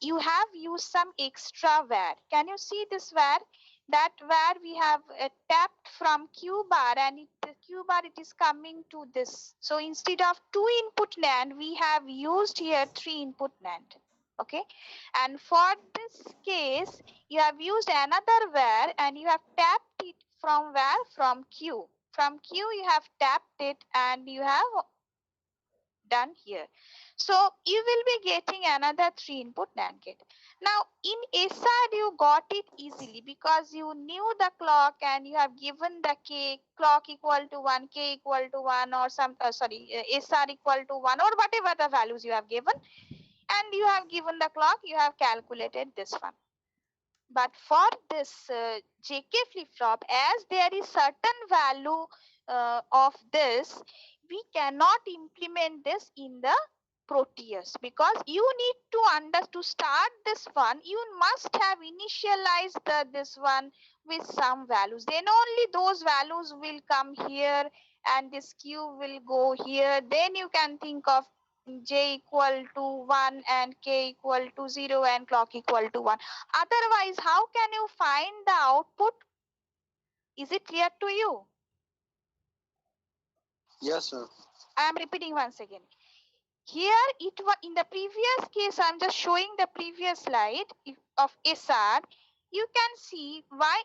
you have used some extra var. Can you see this var? That var we have tapped from Q bar and the Q bar it is coming to this. So instead of 2 input NAND, we have used here 3 input NAND. Okay. And for this case, you have used another var and you have tapped it from where? From Q. From Q, you have tapped it and you have done here. So you will be getting another 3 input NAND gate. Now in SR you got it easily because you knew the clock and you have given the K clock equal to 1, K equal to 1 or some SR equal to 1 or whatever the values you have given, and you have given the clock, you have calculated this one. But for this JK flip-flop, as there is certain value of this, we cannot implement this in the Proteus because you need to start this one, you must have initialized this one with some values. Then only those values will come here and this Q will go here. Then you can think of J equal to 1 and K equal to 0 and clock equal to 1. Otherwise, how can you find the output? Is it clear to you? Yes, sir. I am repeating once again. Here, it was in the previous case, I am just showing the previous slide of SR. You can see why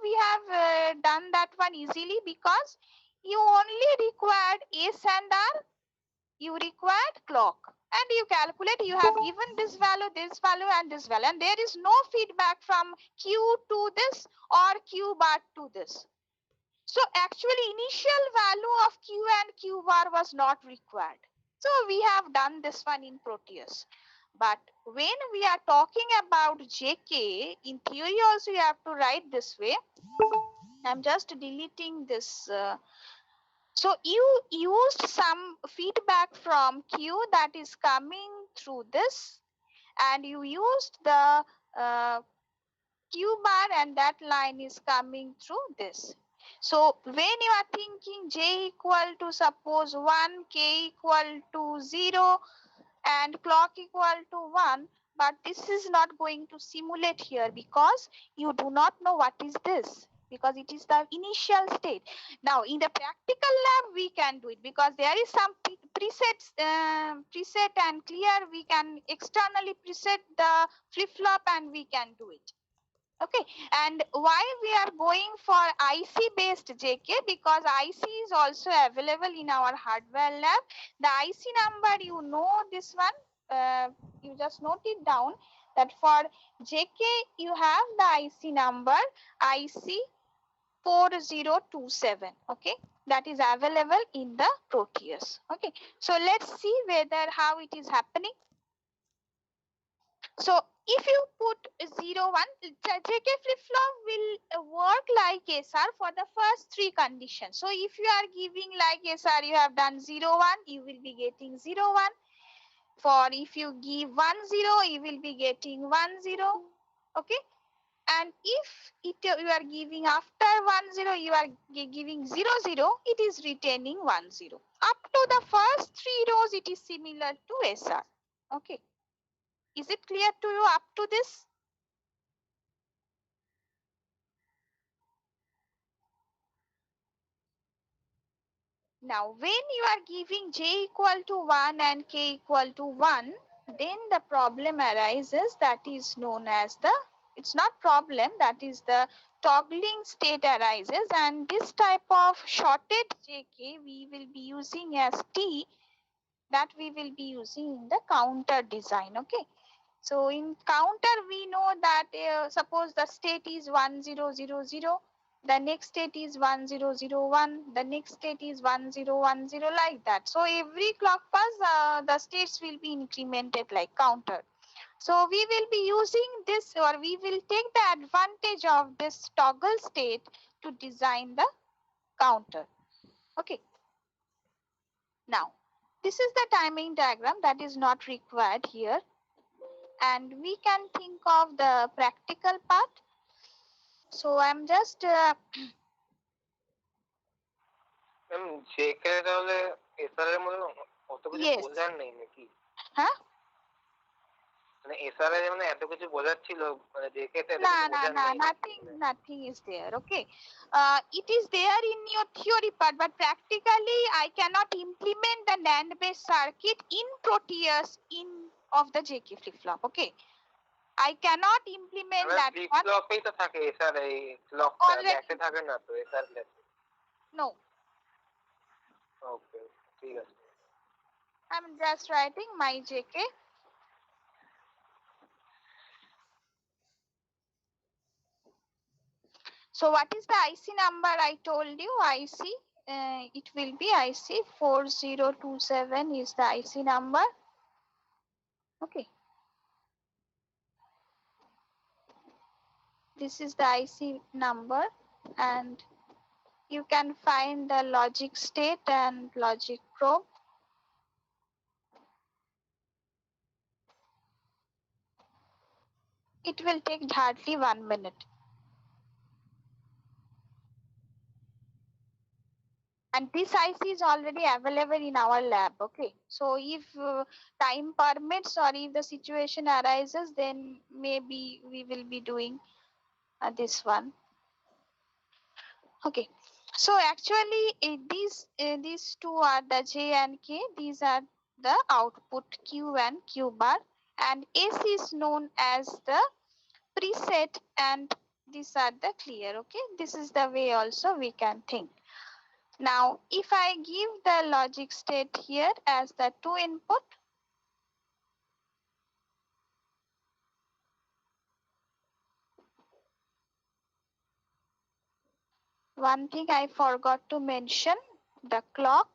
we have done that one easily because you only required S and R, you required clock. And you calculate, you have given this value, and this value. And there is no feedback from Q to this or Q bar to this. So actually initial value of Q and Q bar was not required. So we have done this one in Proteus. But when we are talking about JK, in theory also you have to write this way. I'm just deleting this. So you used some feedback from Q that is coming through this, and you used the Q bar and that line is coming through this. So when you are thinking J equal to suppose 1, K equal to 0 and clock equal to 1, but this is not going to simulate here because you do not know what is this, because it is the initial state. Now in the practical lab we can do it because there is some preset and clear, we can externally preset the flip-flop and we can do it. Okay, and why we are going for IC based JK? Because IC is also available in our hardware lab. The IC number, you know this one, you just note it down that for JK you have the IC number IC 4027. Okay, that is available in the Proteus. Okay, so let's see whether how it is happening. So if you put 0, 1, JK flip-flop will work like SR for the first 3 conditions. So if you are giving like SR, you have done 0, 1, you will be getting 0, 1. For if you give 1, 0, you will be getting 1, 0. Okay. And if you are giving after 1, 0, you are giving 0, 0, it is retaining 1, 0. Up to the first 3 rows, it is similar to SR. Okay. Is it clear to you up to this? Now, when you are giving J equal to 1 and K equal to 1, then the problem arises that is known as the it's not problem, that is the toggling state arises, and this type of shorted JK we will be using as T, that we will be using in the counter design. Okay, so in counter we know that suppose the state is 1000, the next state is 1001, the next state is 1010, like that. So every clock pass the states will be incremented like counter. So we will be using this, or we will take the advantage of this toggle state to design the counter. Okay. Now, this is the timing diagram that is not required here. And we can think of the practical part. So I'm just ma'am JK তাহলে SR এর মধ্যে অত কিছু Yes. বোঝার নেই নাকি? huh? মানে SR এ মানে এত কিছু বোঝার ছিল, মানে জেকে তে এত No, কিছু no, বোঝার no, নেই। nothing is there. Okay, it is there in your theory part, but practically I cannot implement the NAND-based circuit in Proteus in of the JK flip-flop. Okay, I cannot implement that flip one. ফ্লপেই তো থাকে SR, এই clock Already. ল্যাচে থাকে না তো SR ল্যাচে। No, ওকে, ঠিক আছে। I'm just writing my JK. So what is the IC number? I told you IC, it will be IC 4027 is the IC number. Okay. This is the IC number, and you can find the logic state and logic probe. It will take hardly 1 minute. And this IC is already available in our lab. Okay, so if time permits or if the situation arises, then maybe we will be doing this one. Okay, so actually these two are the J and K. These are the output Q and Q bar, and S is known as the preset, and these are the clear. Okay, this is the way also we can think. Now, if I give the logic state here as the 2 input, one thing I forgot to mention, the clock,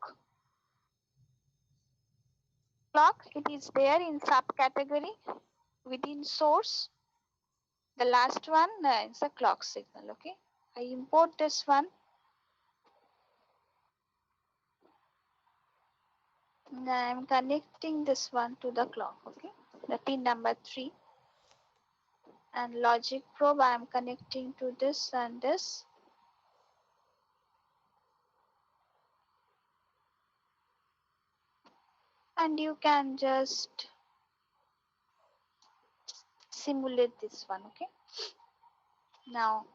it is there in subcategory within source. The last one is the clock signal. Okay, I import this one. I am connecting this one to the clock. Okay, the pin number 3, and logic probe I am connecting to this and this. And you can just simulate this one. Okay, now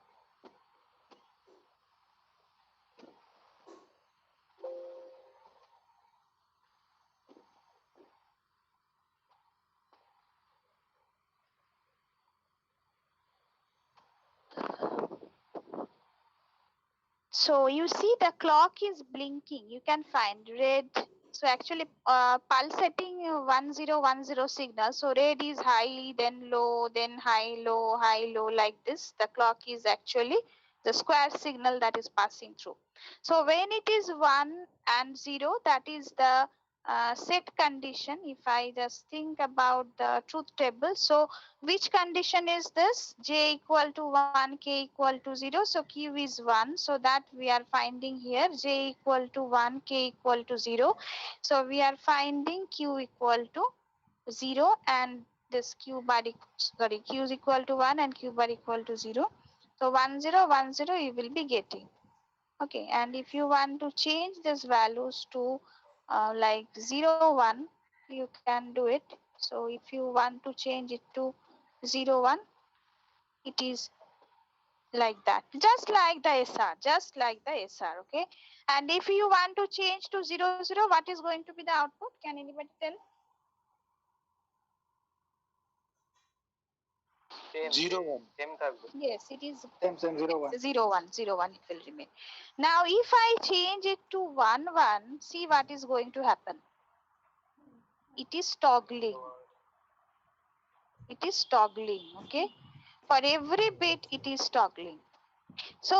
so you see the clock is blinking. You can find red. So actually pulsating 1010 signal. So red is high, then low, then high, low, like this. The clock is actually the square signal that is passing through. So when it is 1 and 0, that is the set condition. If I just think about the truth table, so which condition is this? J equal to 1, K equal to 0. So Q is 1. So that we are finding here J equal to 1, K equal to 0. So we are finding Q equal to 0, and this Q bar, Q is equal to 1 and Q bar equal to 0. So 1, 0, 1, 0 you will be getting. Okay, and if you want to change these values to like 0, 1, you can do it. So if you want to change it to 0, 1, it is like that, just like the SR, okay. And if you want to change to 0, 0, what is going to be the output? Can anybody tell? Same, 0-1. same থাকবে। Yes, it is Same 0 1. 0 1 0 1 it will remain. Now if I change it to 1 1, see what is going to happen. It is toggling. It is toggling, okay? For every bit it is toggling. So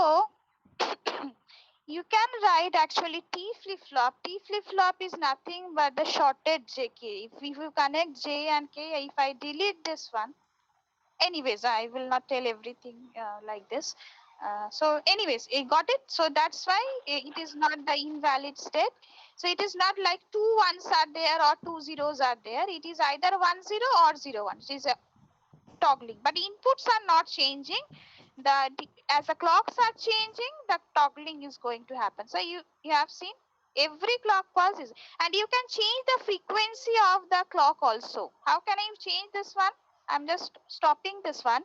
you can write actually T flip-flop. T flip-flop is nothing but the shorted JK. If you connect J and K, if I delete this one, anyways, I will not tell everything like this. So anyways, you got it? So that's why it is not the invalid state. So it is not like 2 1s are there or 2 zeros are there. It is either 1 0 or 0 1. It is a toggling, but inputs are not changing. As the clocks are changing, the toggling is going to happen. So you have seen every clock pulse is, and you can change the frequency of the clock also. How can I change this one? I'm just stopping this one.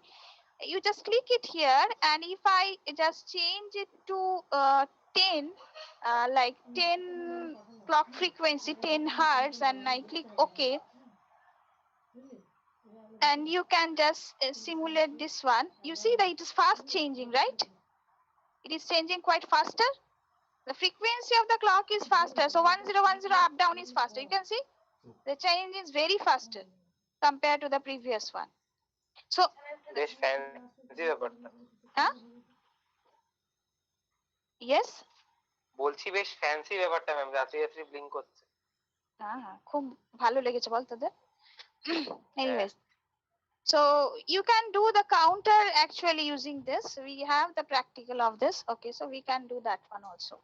You just click it here, and if I just change it to 10, like 10 clock frequency, 10 hertz, and I click OK, and you can just simulate this one. You see that it is fast changing, right? It is changing quite faster. The frequency of the clock is faster. So 1010 up down is faster. You can see the change is very faster compared to the previous one. So বেশ fancy ব্যাপারটা। huh? Yes. বলছি বেশ fancy ব্যাপারটা ma'am, রাত্রি রাত্রি blink করছে। হ্যাঁ, খুব ভালো লেগেছে বল তোদের? Anyways, so you can do the counter actually using this. We have the practical of this. Okay, so we can do that one also.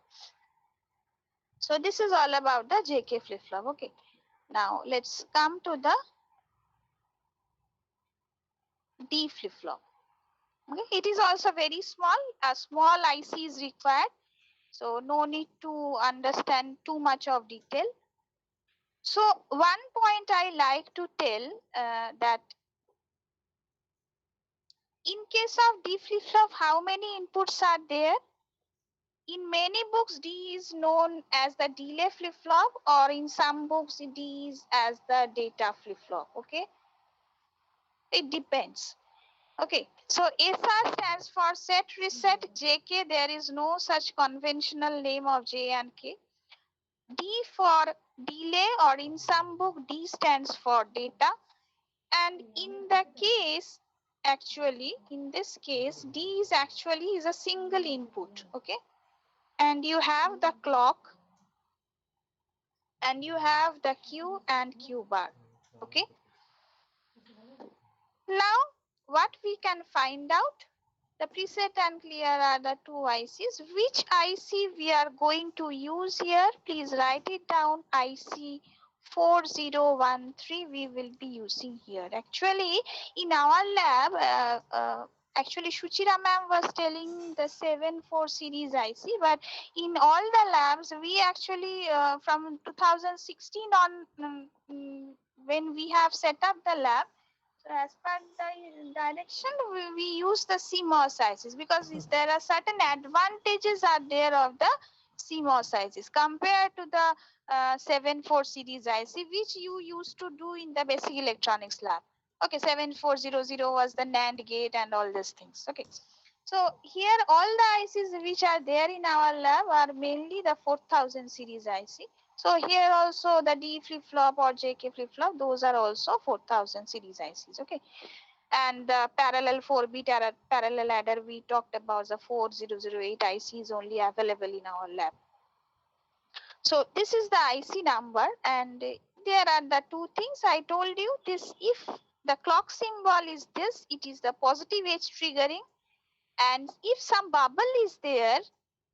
So this is all about the JK flip-flop. Okay, now let's come to the D flip-flop. Okay, it is also very small. A small IC is required, so no need to understand too much of detail. So one point I like to tell that in case of D flip-flop, how many inputs are there? In many books, D is known as the delay flip-flop, or in some books, D is as the data flip-flop. Okay, it depends. Okay, so SR stands for set reset. JK, there is no such conventional name of J and K. D for delay, or in some book D stands for data. And in the case, actually in this case, D is actually is a single input. Okay, and you have the clock, and you have the Q and Q bar. Okay, now what we can find out, the preset and clear are the two ICs. Which IC we are going to use here? Please write it down. IC 4013 we will be using here. Actually, in our lab, actually Shuchira ma'am was telling the 74 series IC, but in all the labs, we actually from 2016 on, when we have set up the lab, so as per the direction, we use the CMOS ICs, because there are certain advantages are there of the CMOS ICs compared to the 74 series IC, which you used to do in the basic electronics lab. Okay, 7400 was the NAND gate and all these things. Okay, so here all the ICs which are there in our lab are mainly the 4000 series IC. So here also the D flip-flop or JK flip-flop, those are also 4000 series ICs. Okay, and the parallel 4-bit parallel adder, we talked about the 4008 IC is only available in our lab. So this is the IC number, and there are the two things I told you. This, if the clock symbol is this, it is the positive edge triggering, and if some bubble is there,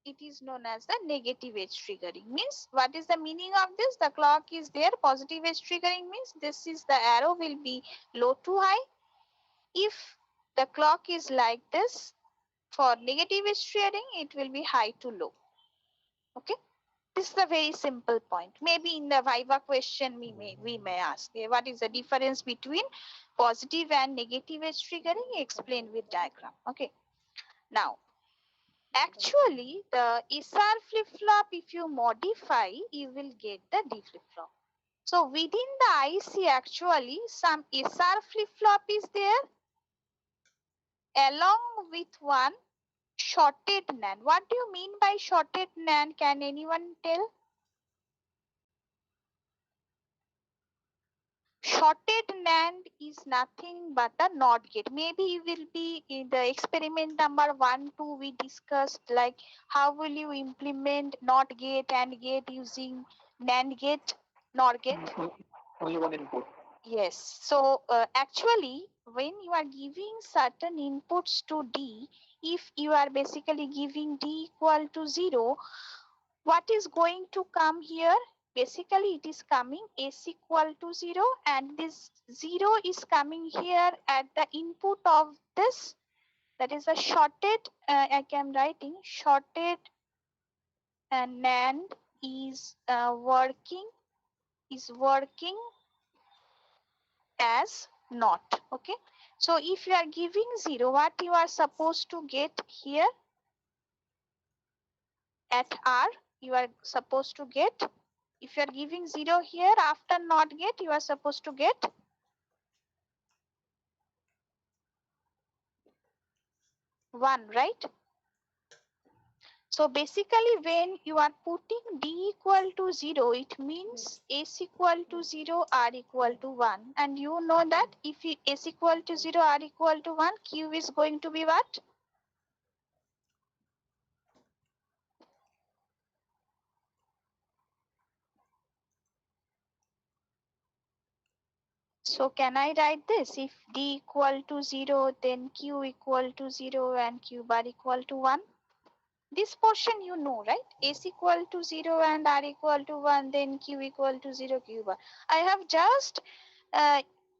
it is known as the negative edge triggering. Means, what is the meaning of this? The clock is there, positive edge triggering means this is the arrow will be low to high. If the clock is like this, for negative edge triggering, it will be high to low. Okay, this is a very simple point. Maybe in the Viva question we may ask, what is the difference between positive and negative edge triggering? Explain with diagram. Okay, now actually the SR flip-flop, if you modify, you will get the D flip-flop. So within the IC, actually some SR flip-flop is there, along with one shorted NAND. What do you mean by shorted NAND? Can anyone tell? Shorted NAND is nothing but a NOT gate. Maybe it will be in the experiment number 1, 2 we discussed like how will you implement NOT gate and gate using NAND gate, NOR gate. Only one input. Yes. So actually when you are giving certain inputs to D, if you are basically giving D equal to 0, what is going to come here? Basically it is coming S equal to 0 and this 0 is coming here at the input of this, that is a shorted, I am writing shorted NAND is working as not. Okay, so if you are giving 0, what you are supposed to get here at R, you are supposed to get, if you are giving 0 here after NOT gate, you are supposed to get 1, right? So basically when you are putting D equal to 0, it means S equal to 0, R equal to 1. And you know that if S equal to 0, R equal to 1, Q is going to be what? So can I write this? If D equal to 0, then Q equal to 0 and Q bar equal to 1. This portion you know, right? S equal to 0 and R equal to 1, then Q equal to 0, Q bar. I have just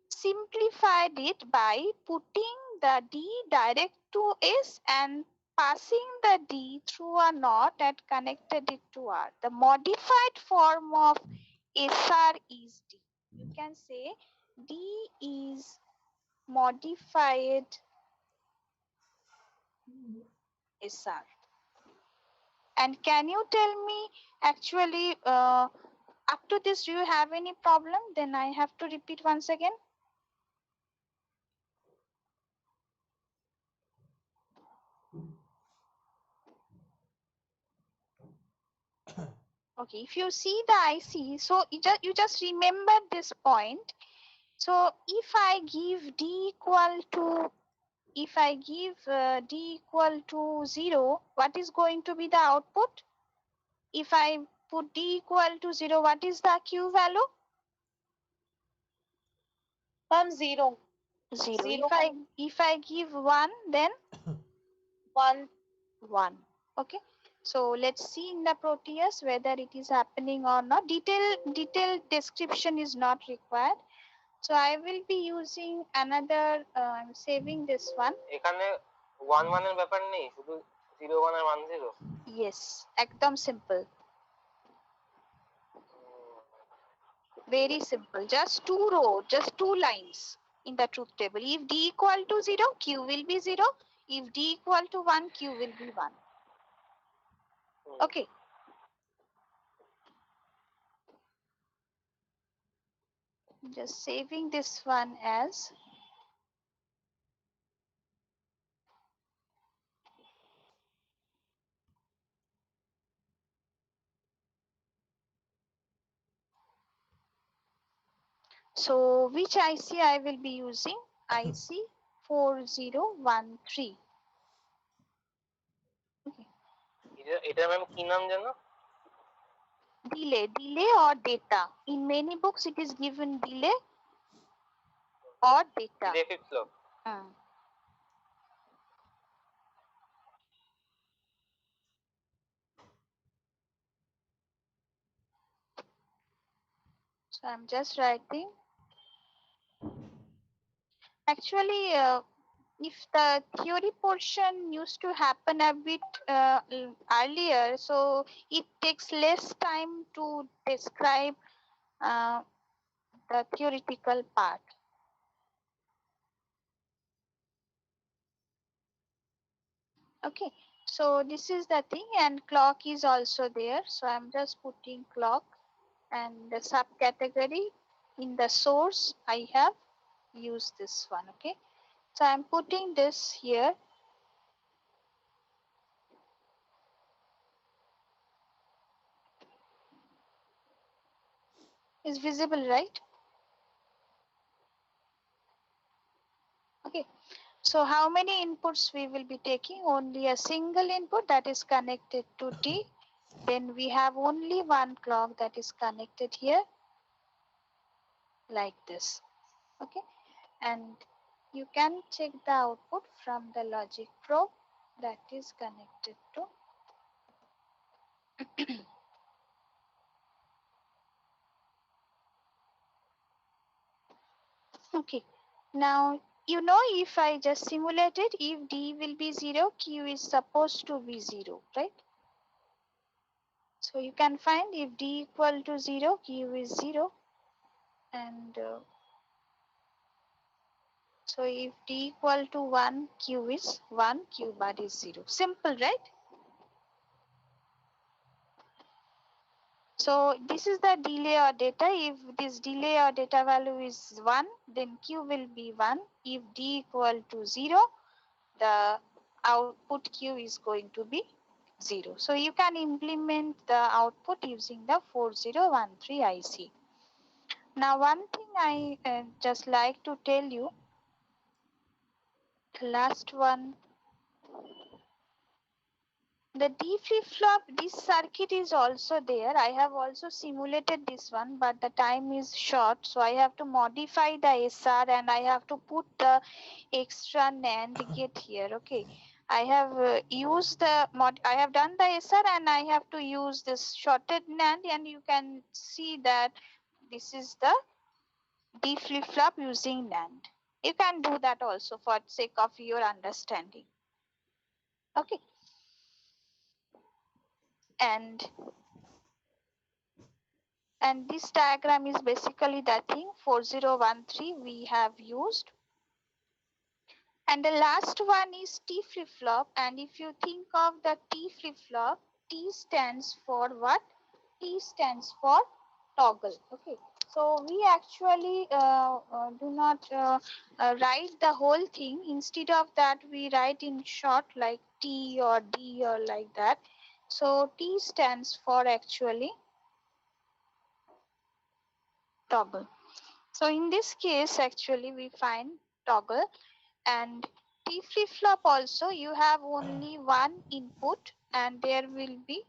simplified it by putting the D direct to S and passing the D through a NOT and connected it to R. The modified form of SR is D. You can say D is modified SR. And can you tell me actually up to this, do you have any problem? Then I have to repeat once again. Okay, if you see the IC, so you just remember this point. So if I give D equal to, if I give D equal to 0, what is going to be the output? If I put D equal to 0, what is the Q value? From 0. 0. If I give 1, then 1. 1. Okay. So let's see in the Proteus whether it is happening or not. Detailed description is not required. So I will be using another, I'm saving this one. এখানে 1 1 এর ব্যাপার নেই, শুধু 0 1 আর 1 0। Yes, একদম simple. Very simple. Just 2 rows, just 2 lines in the truth table. If D equal to 0, Q will be 0. If D equal to 1, Q will be 1. Okay. Just saving this one as so which IC I will be using? IC 4013. Okay. এটা ma'am কি নাম জানো? Delay or data. In many books it is given delay or data. Delay flip flop. So I'm just writing. Actually, if the theory portion used to happen a bit earlier, so it takes less time to describe the theoretical part. Okay, so this is the thing, and clock is also there. So I'm just putting clock, and the subcategory in the source I have used this one. Okay, So I'm putting this here. Is visible, right? Okay. So how many inputs we will be taking? Only a single input that is connected to T. Then we have only one clock that is connected here like this. Okay. And you can check the output from the logic probe that is connected to. Okay. Now, you know, if I just simulate it, if D will be 0, Q is supposed to be 0, right? So you can find if D equal to 0, Q is 0. And so if D equal to 1, Q is 1, Q bar is 0. Simple, right? So this is the delay or data. If this delay or data value is 1, then Q will be 1. If D equal to 0, the output Q is going to be 0. So you can implement the output using the 4013 IC. Now one thing I just like to tell you, the last one, the D flip-flop, this circuit is also there. I have also simulated this one, but the time is short, so I have to modify the SR and I have to put the extra NAND gate here. Okay, I have used the I have done the SR and I have to use this shorted NAND, and you can see that this is the D flip-flop using NAND. You can do that also for sake of your understanding. Okay. And this diagram is basically the thing 4013 we have used. And the last one is T flip-flop. And if you think of the T flip-flop, T stands for what? T stands for toggle. Okay. So we actually do not write the whole thing. Instead of that, we write in short like T or D or like that. So T stands for actually toggle. So in this case, actually, we find toggle. And T flip-flop also, you have only one input and there will be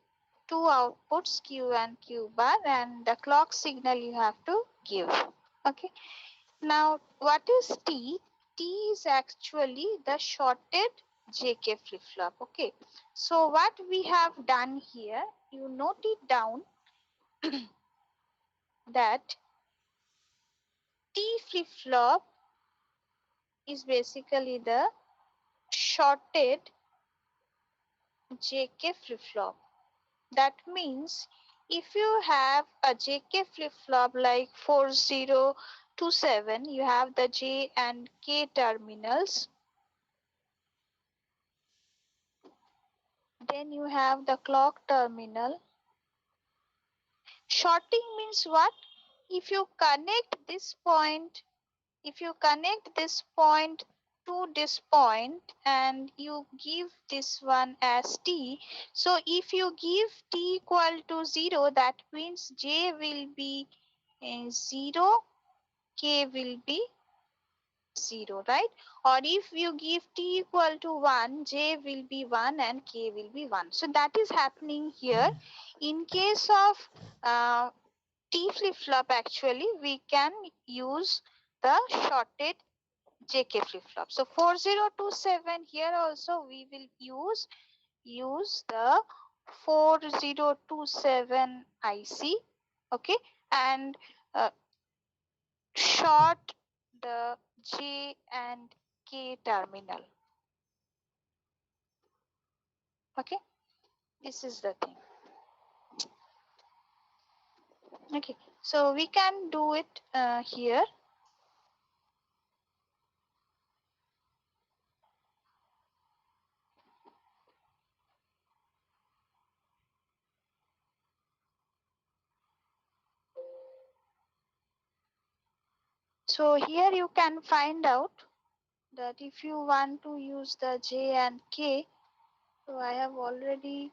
two outputs, Q and Q bar, and the clock signal you have to give. Okay. Now, what is T? T is actually the shorted JK flip-flop. Okay. So what we have done here, you note it down that T flip-flop is basically the shorted JK flip-flop. That means if you have a JK flip-flop like 4027, you have the J and K terminals. Then you have the clock terminal. Shorting means what? If you connect this point to this point and you give this one as T, so if you give T equal to 0, that means J will be 0, K will be 0, right? Or if you give T equal to 1, J will be 1 and K will be 1. So that is happening here. In case of T flip-flop, actually, we can use the shorted JK flip-flop. So 4027 here also we will use the 4027 IC, okay, and short the J and K terminal. Okay, this is the thing. Okay, so we can do it here. So here you can find out that if you want to use the J and K, so I have already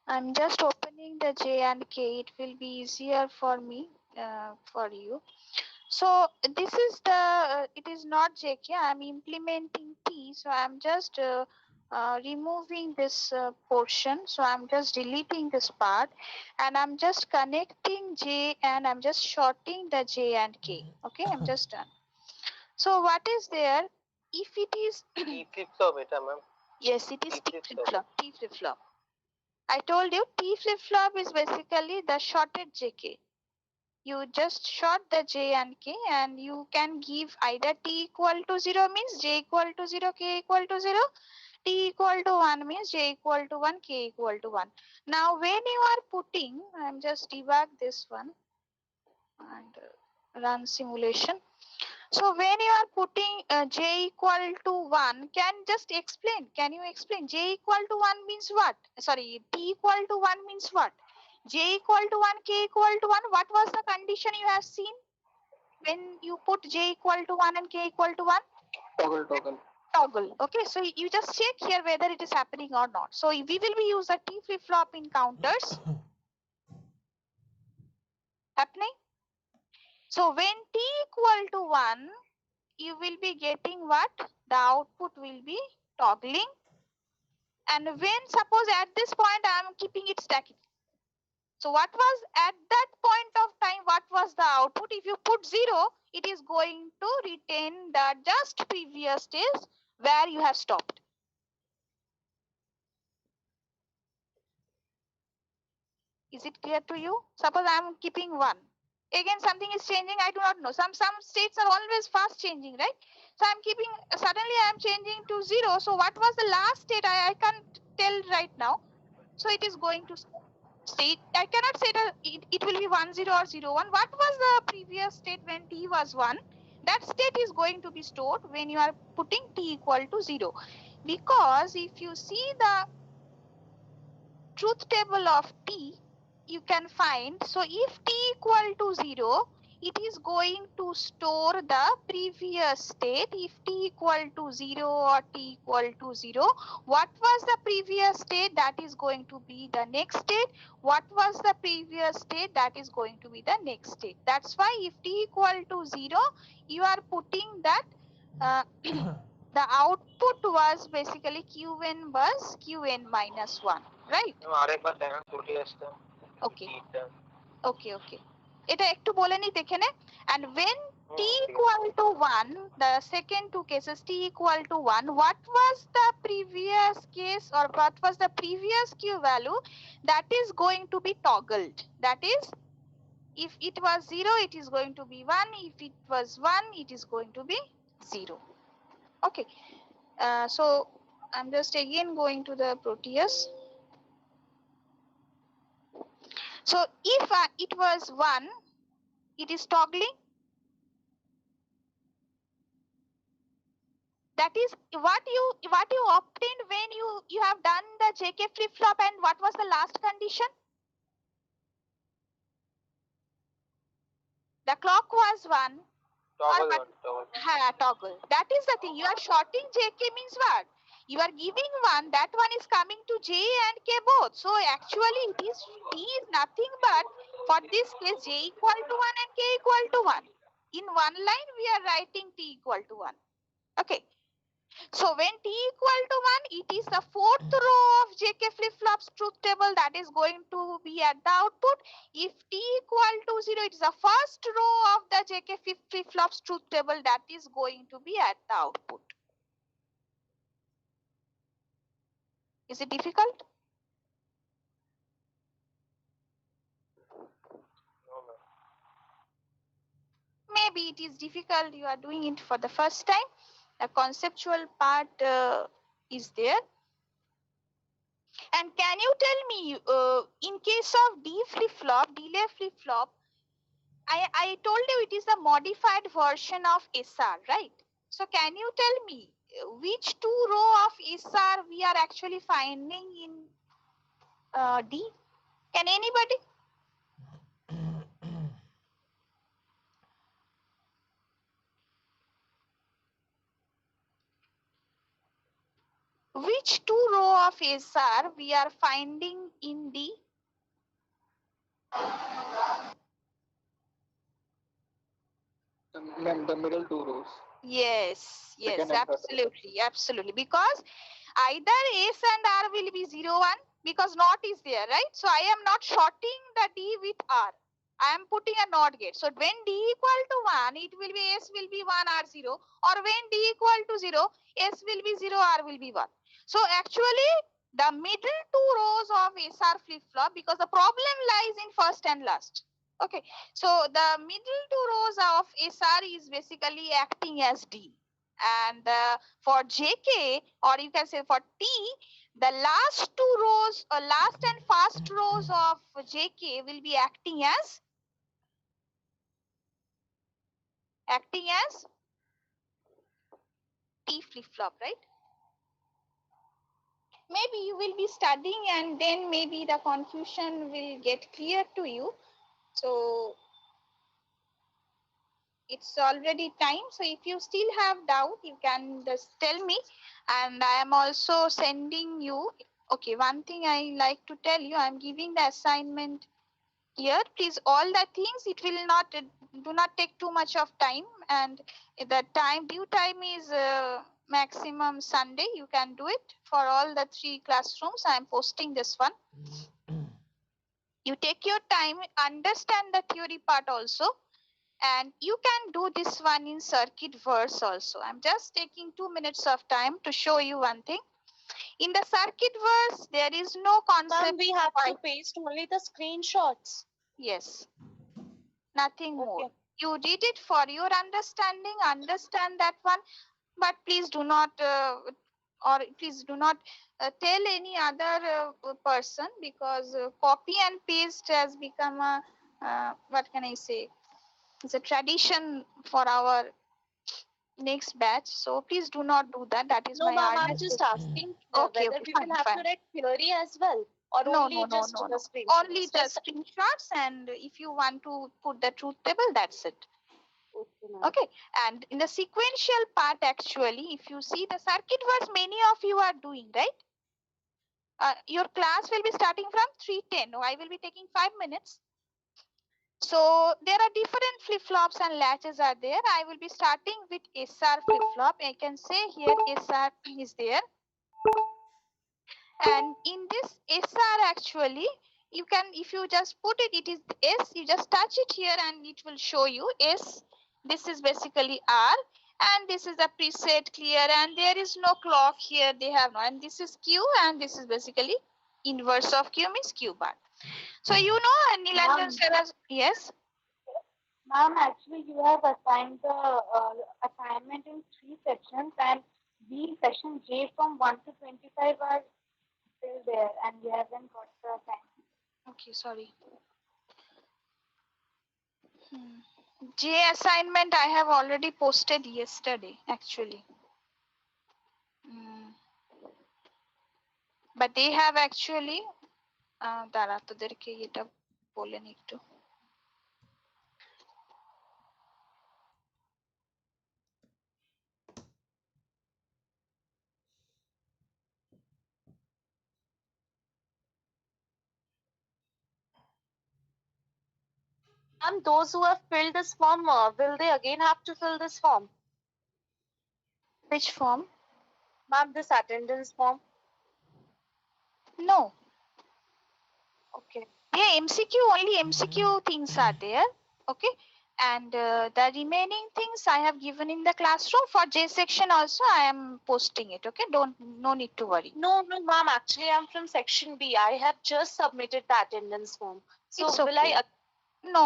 I'm just opening the J and K. It will be easier for me, for you. So this is the, it is not JK. I'm implementing T. So I'm just removing this portion. So I'm just deleting this part and I'm just connecting J and I'm just shorting the J and K. Okay, I'm just done. So what is there? If it is, T flip flop এটা ma'am. yes, it is T T flip flip flop. T flip flop. I told you T flip flop is basically the shorted JK. You just short the J and K and you can give either T equal to 0 means J equal to 0, K equal to 0. T equal to 1 means J equal to 1, K equal to 1. Now when you are putting, I'm just debug this one and run simulation. So when you are putting J equal to 1, can you explain J equal to 1 means what? Sorry, T equal to 1 means what? J equal to 1, K equal to 1, what was the condition you have seen when you put J equal to 1 and K equal to 1? Toggle. Okay, so you just check here whether it is happening or not. So we will be use the T flip flop in counters. Happening. So when T equal to 1, you will be getting what? The output will be toggling. And when suppose at this point I am keeping it static. So what was at that point of time, what was the output? If you put 0, it is going to retain the just previous stage where you have stopped. Is it clear to you? Suppose I am keeping 1. Again something is changing, I do not know. Some states are always fast changing, right? So I'm keeping, suddenly I am changing to 0. So what was the last state? I can't tell right now. So it is going to state, I cannot say that it will be 1, 0 or 0, 1. What was the previous state when T was 1? That state is going to be stored when you are putting T equal to 0. Because if you see the truth table of T, you can find, so if T equal to 0, it is going to store the previous state. If T equal to 0 or T equal to 0, what was the previous state? That is going to be the next state. What was the previous state? That is going to be the next state. That's why if T equal to 0, you are putting that the output was basically Qn was Qn minus 1, right? আরেকবার দেখেন ত্রুটি আসছে। Okay. Okay. এটা একটু বলে নি দেখে নে। And when T equal to 1, the second two cases T equal to 1, what was the previous case or what was the previous Q value that is going to be toggled? That is, if it was 0, it is going to be 1. If it was 1, it is going to be 0. Okay. So I'm just again going to the Proteus. So if it was 1, it is toggling. That is what you obtained when you have done the JK flip flop, and what was the last condition? The clock was 1. Toggle. That is the thing. You are shorting JK means what? You are giving 1, that one is coming to J and K both. So actually T is nothing but, for this case, J equal to 1 and K equal to 1. In one line we are writing T equal to 1. Okay. So when T equal to 1, it is the 4th row of JK flip-flops truth table that is going to be at the output. If T equal to 0, it is the first row of the JK flip-flops truth table that is going to be at the output. Is it difficult? Maybe it is difficult. You are doing it for the first time. The conceptual part is there. And can you tell me, in case of D flip-flop, delay flip-flop, I told you it is a modified version of SR, right? So can you tell me which two row of SR we are actually finding in D? Can anybody? Which two row of SR we are finding in D? The middle two rows. Yes, yes, Second and third. absolutely, absolutely. Because either S and R will be 0, 1 because not is there, right? So I am not shorting the D with R. I am putting a NOT gate. So when D equal to 1, it will be S will be 1, R 0. Or when D equal to 0, S will be 0, R will be 1. So actually the middle two rows of SR flip-flop, because the problem lies in first and last. Okay, so the middle two rows of SR is basically acting as D. And for JK, or you can say for T, the last two rows or last and first rows of JK will be acting as T flip-flop, right? Maybe you will be studying and then maybe the confusion will get clear to you. So it's already time. So if you still have doubt, you can just tell me. And I am also sending you. Okay, one thing I like to tell you, I'm giving the assignment here. Please, all the things, it will not, do not take too much of time. And the due time is maximum Sunday. You can do it for all the 3 classrooms. I am posting this one. You take your time, understand the theory part also. And you can do this one in circuit verse also. I'm just taking 2 minutes of time to show you one thing. In the circuit verse, there is no concept. Ma'am, we have to paste only the screenshots. Yes. Nothing Okay. more. You did it for your understanding, understand that one, but please do not, please do not tell any other person, because copy and paste has become a, what can I say, it's a tradition for our next batch. So please do not do that. That is No, my ma'am, I'm earnest just request. asking Okay, whether okay, we fine, will have fine. to write theory as well, or No, only no, no, just no, the no. screenshots. Only the Just- screenshots, and if you want to put the truth table, that's it. Okay, ma'am. Okay, and in the sequential part, actually, if you see the circuit verse, many of you are doing, right? Your class will be starting from 3:10. I will be taking 5 minutes. So there are different flip-flops and latches are there. I will be starting with SR flip-flop. I can say here SR is there. And in this SR, actually, you can, if you just put it, it is S, you just touch it here and it will show you S. This is basically R, and this is a preset clear, and there is no clock here, they have no, and this is Q, and this is basically inverse of Q means Q bar. So you know, Nilanjan Saraj, yes? Ma'am, actually, you have assigned the assignment in 3 sections, and the section J from 1 to 25 are still there, and we haven't got the assignment. Okay, sorry. J assignment I have already posted yesterday, actually. But they have actually, দাঁড়া তোদেরকে এটা বলেন একটু। And those who have filled this form, will they again have to fill this form? Which form? Ma'am, this attendance form. No. Okay. Yeah, MCQ, only MCQ things are there. Okay. And the remaining things I have given in the classroom. For J section also I am posting it. Okay. No need to worry. No, ma'am, actually I'm from section B. I have just submitted the attendance form. So It's will okay. No.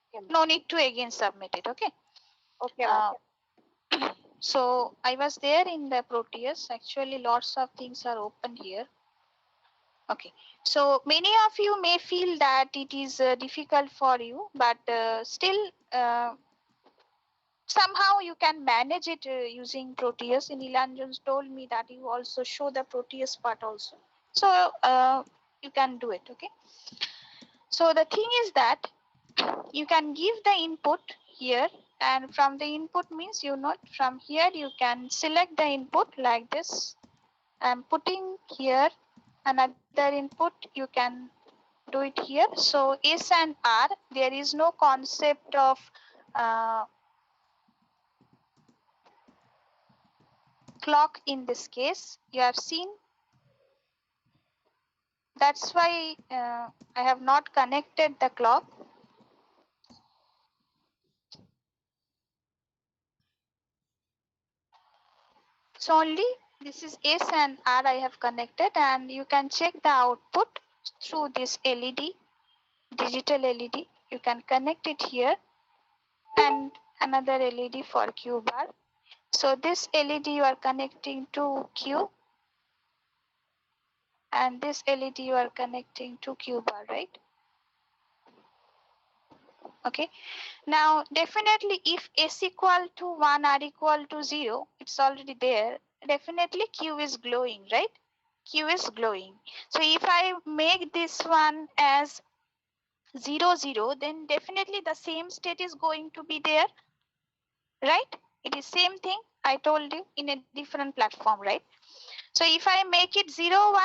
Okay, No need to again submit it. Okay. Okay, ma'am. So I was there in the Proteus. Actually, lots of things are open here. Okay, so many of you may feel that it is difficult for you, but still somehow you can manage it using Proteus. And Nilanjan told me that you also show the Proteus part also. So you can do it, okay? So the thing is that you can give the input here, and from the input means, you know, from here you can select the input like this. I'm putting here another input, you can do it here. So S and R, there is no concept of clock in this case. You have seen, that's why I have not connected the clock. So only this is S and R I have connected, and you can check the output through this LED, digital LED. You can connect it here, and another LED for Q bar. So this LED you are connecting to Q, and this LED you are connecting to Q bar, right? Okay. Now definitely if S equal to 1, R equal to 0, it's already there. Definitely Q is glowing, right? Q is glowing. So if I make this one as 0, 0, then definitely the same state is going to be there, right? It is same thing I told you in a different platform, right? So if I make it 0, 1,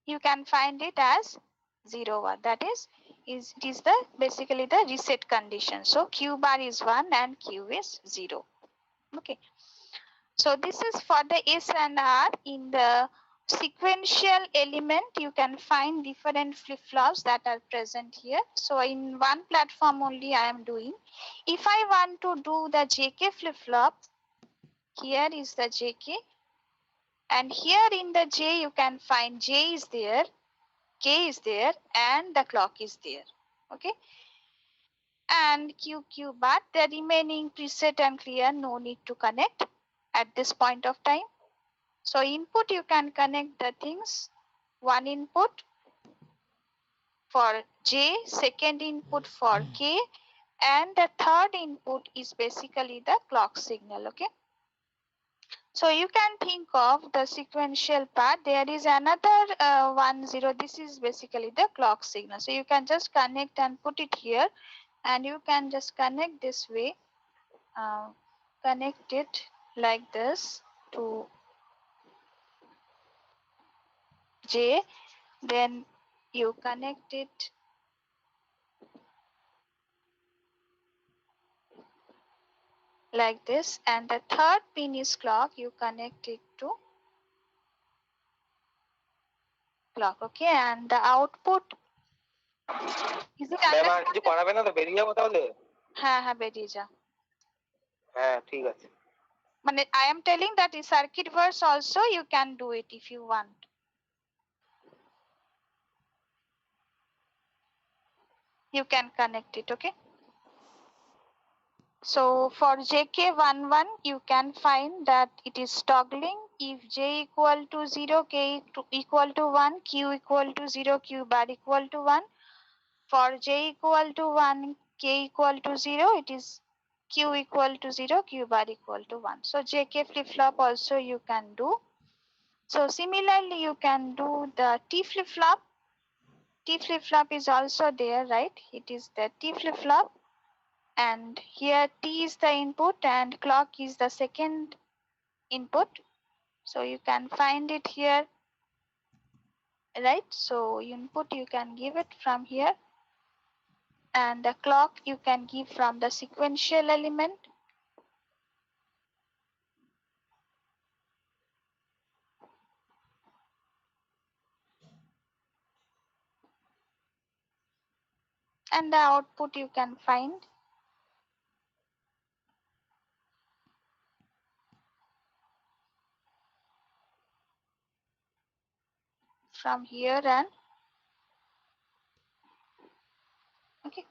you can find it as 0, 1. That is it is the basically the reset condition. So Q bar is 1 and Q is 0. Okay. So this is for the S and R. In the sequential element, you can find different flip-flops that are present here. So in one platform only I am doing. If I want to do the JK flip-flop, here is the JK. And here in the J, you can find J is there, K is there, and the clock is there. Okay. And Q bar, the remaining preset and clear, no need to connect at this point of time. So input, you can connect the things. One input for J, second input for K, and the third input is basically the clock signal. Okay. So you can think of the sequential part. There is another 1, 0. This is basically the clock signal. So you can just connect and put it here, and you can just connect this way. Connect it like this to J. Then you connect it like this, and the third pin is clock. You connect it to clock. Okay, and the output is it ma'am আর কিছু understood? করাবে না তো, বেরিয়ে যাবো তাহলে? হ্যাঁ হ্যাঁ বেরিয়ে যা। হ্যাঁ ঠিক আছে। মানে I am telling that in circuit verse also you can do it if you want. You can connect it, okay? So for JK11, you can find that it is toggling. If J equal to 0, K equal to 1, Q equal to 0, Q bar equal to 1. For J equal to 1, K equal to 0, it is Q equal to 0, Q bar equal to 1. So JK flip-flop also you can do. So similarly, you can do the T flip-flop. T flip-flop is also there, right? It is the T flip-flop. And here T is the input and clock is the second input. So you can find it here, right? So input you can give it from here. And the clock you can give from the sequential element. And the output you can find from here. And okay,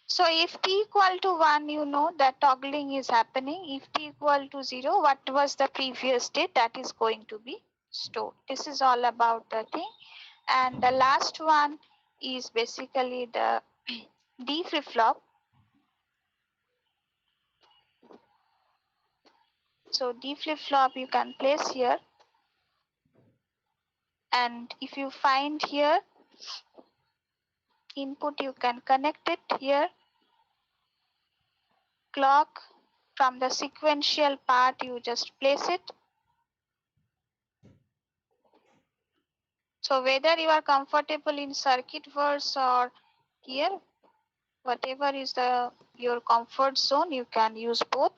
so if T equal to 1, you know that toggling is happening. If T equal to 0, what was the previous state? That is going to be store. This is all about the thing. And the last one is basically the D flip-flop. So D flip-flop you can place here. And if you find here input, you can connect it here. Clock, from the sequential part, you just place it. So whether you are comfortable in circuit verse or here, whatever is your comfort zone, you can use both.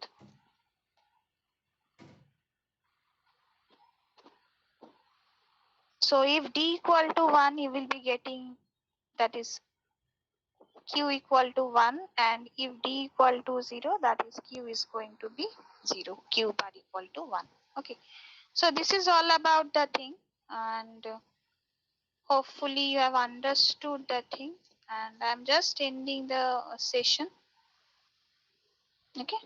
So if D equal to 1, you will be getting, that is Q equal to 1, and if D equal to 0, that is Q is going to be 0, Q bar equal to 1. Okay, so this is all about the thing, and hopefully you have understood the thing, and I'm just ending the session. Okay.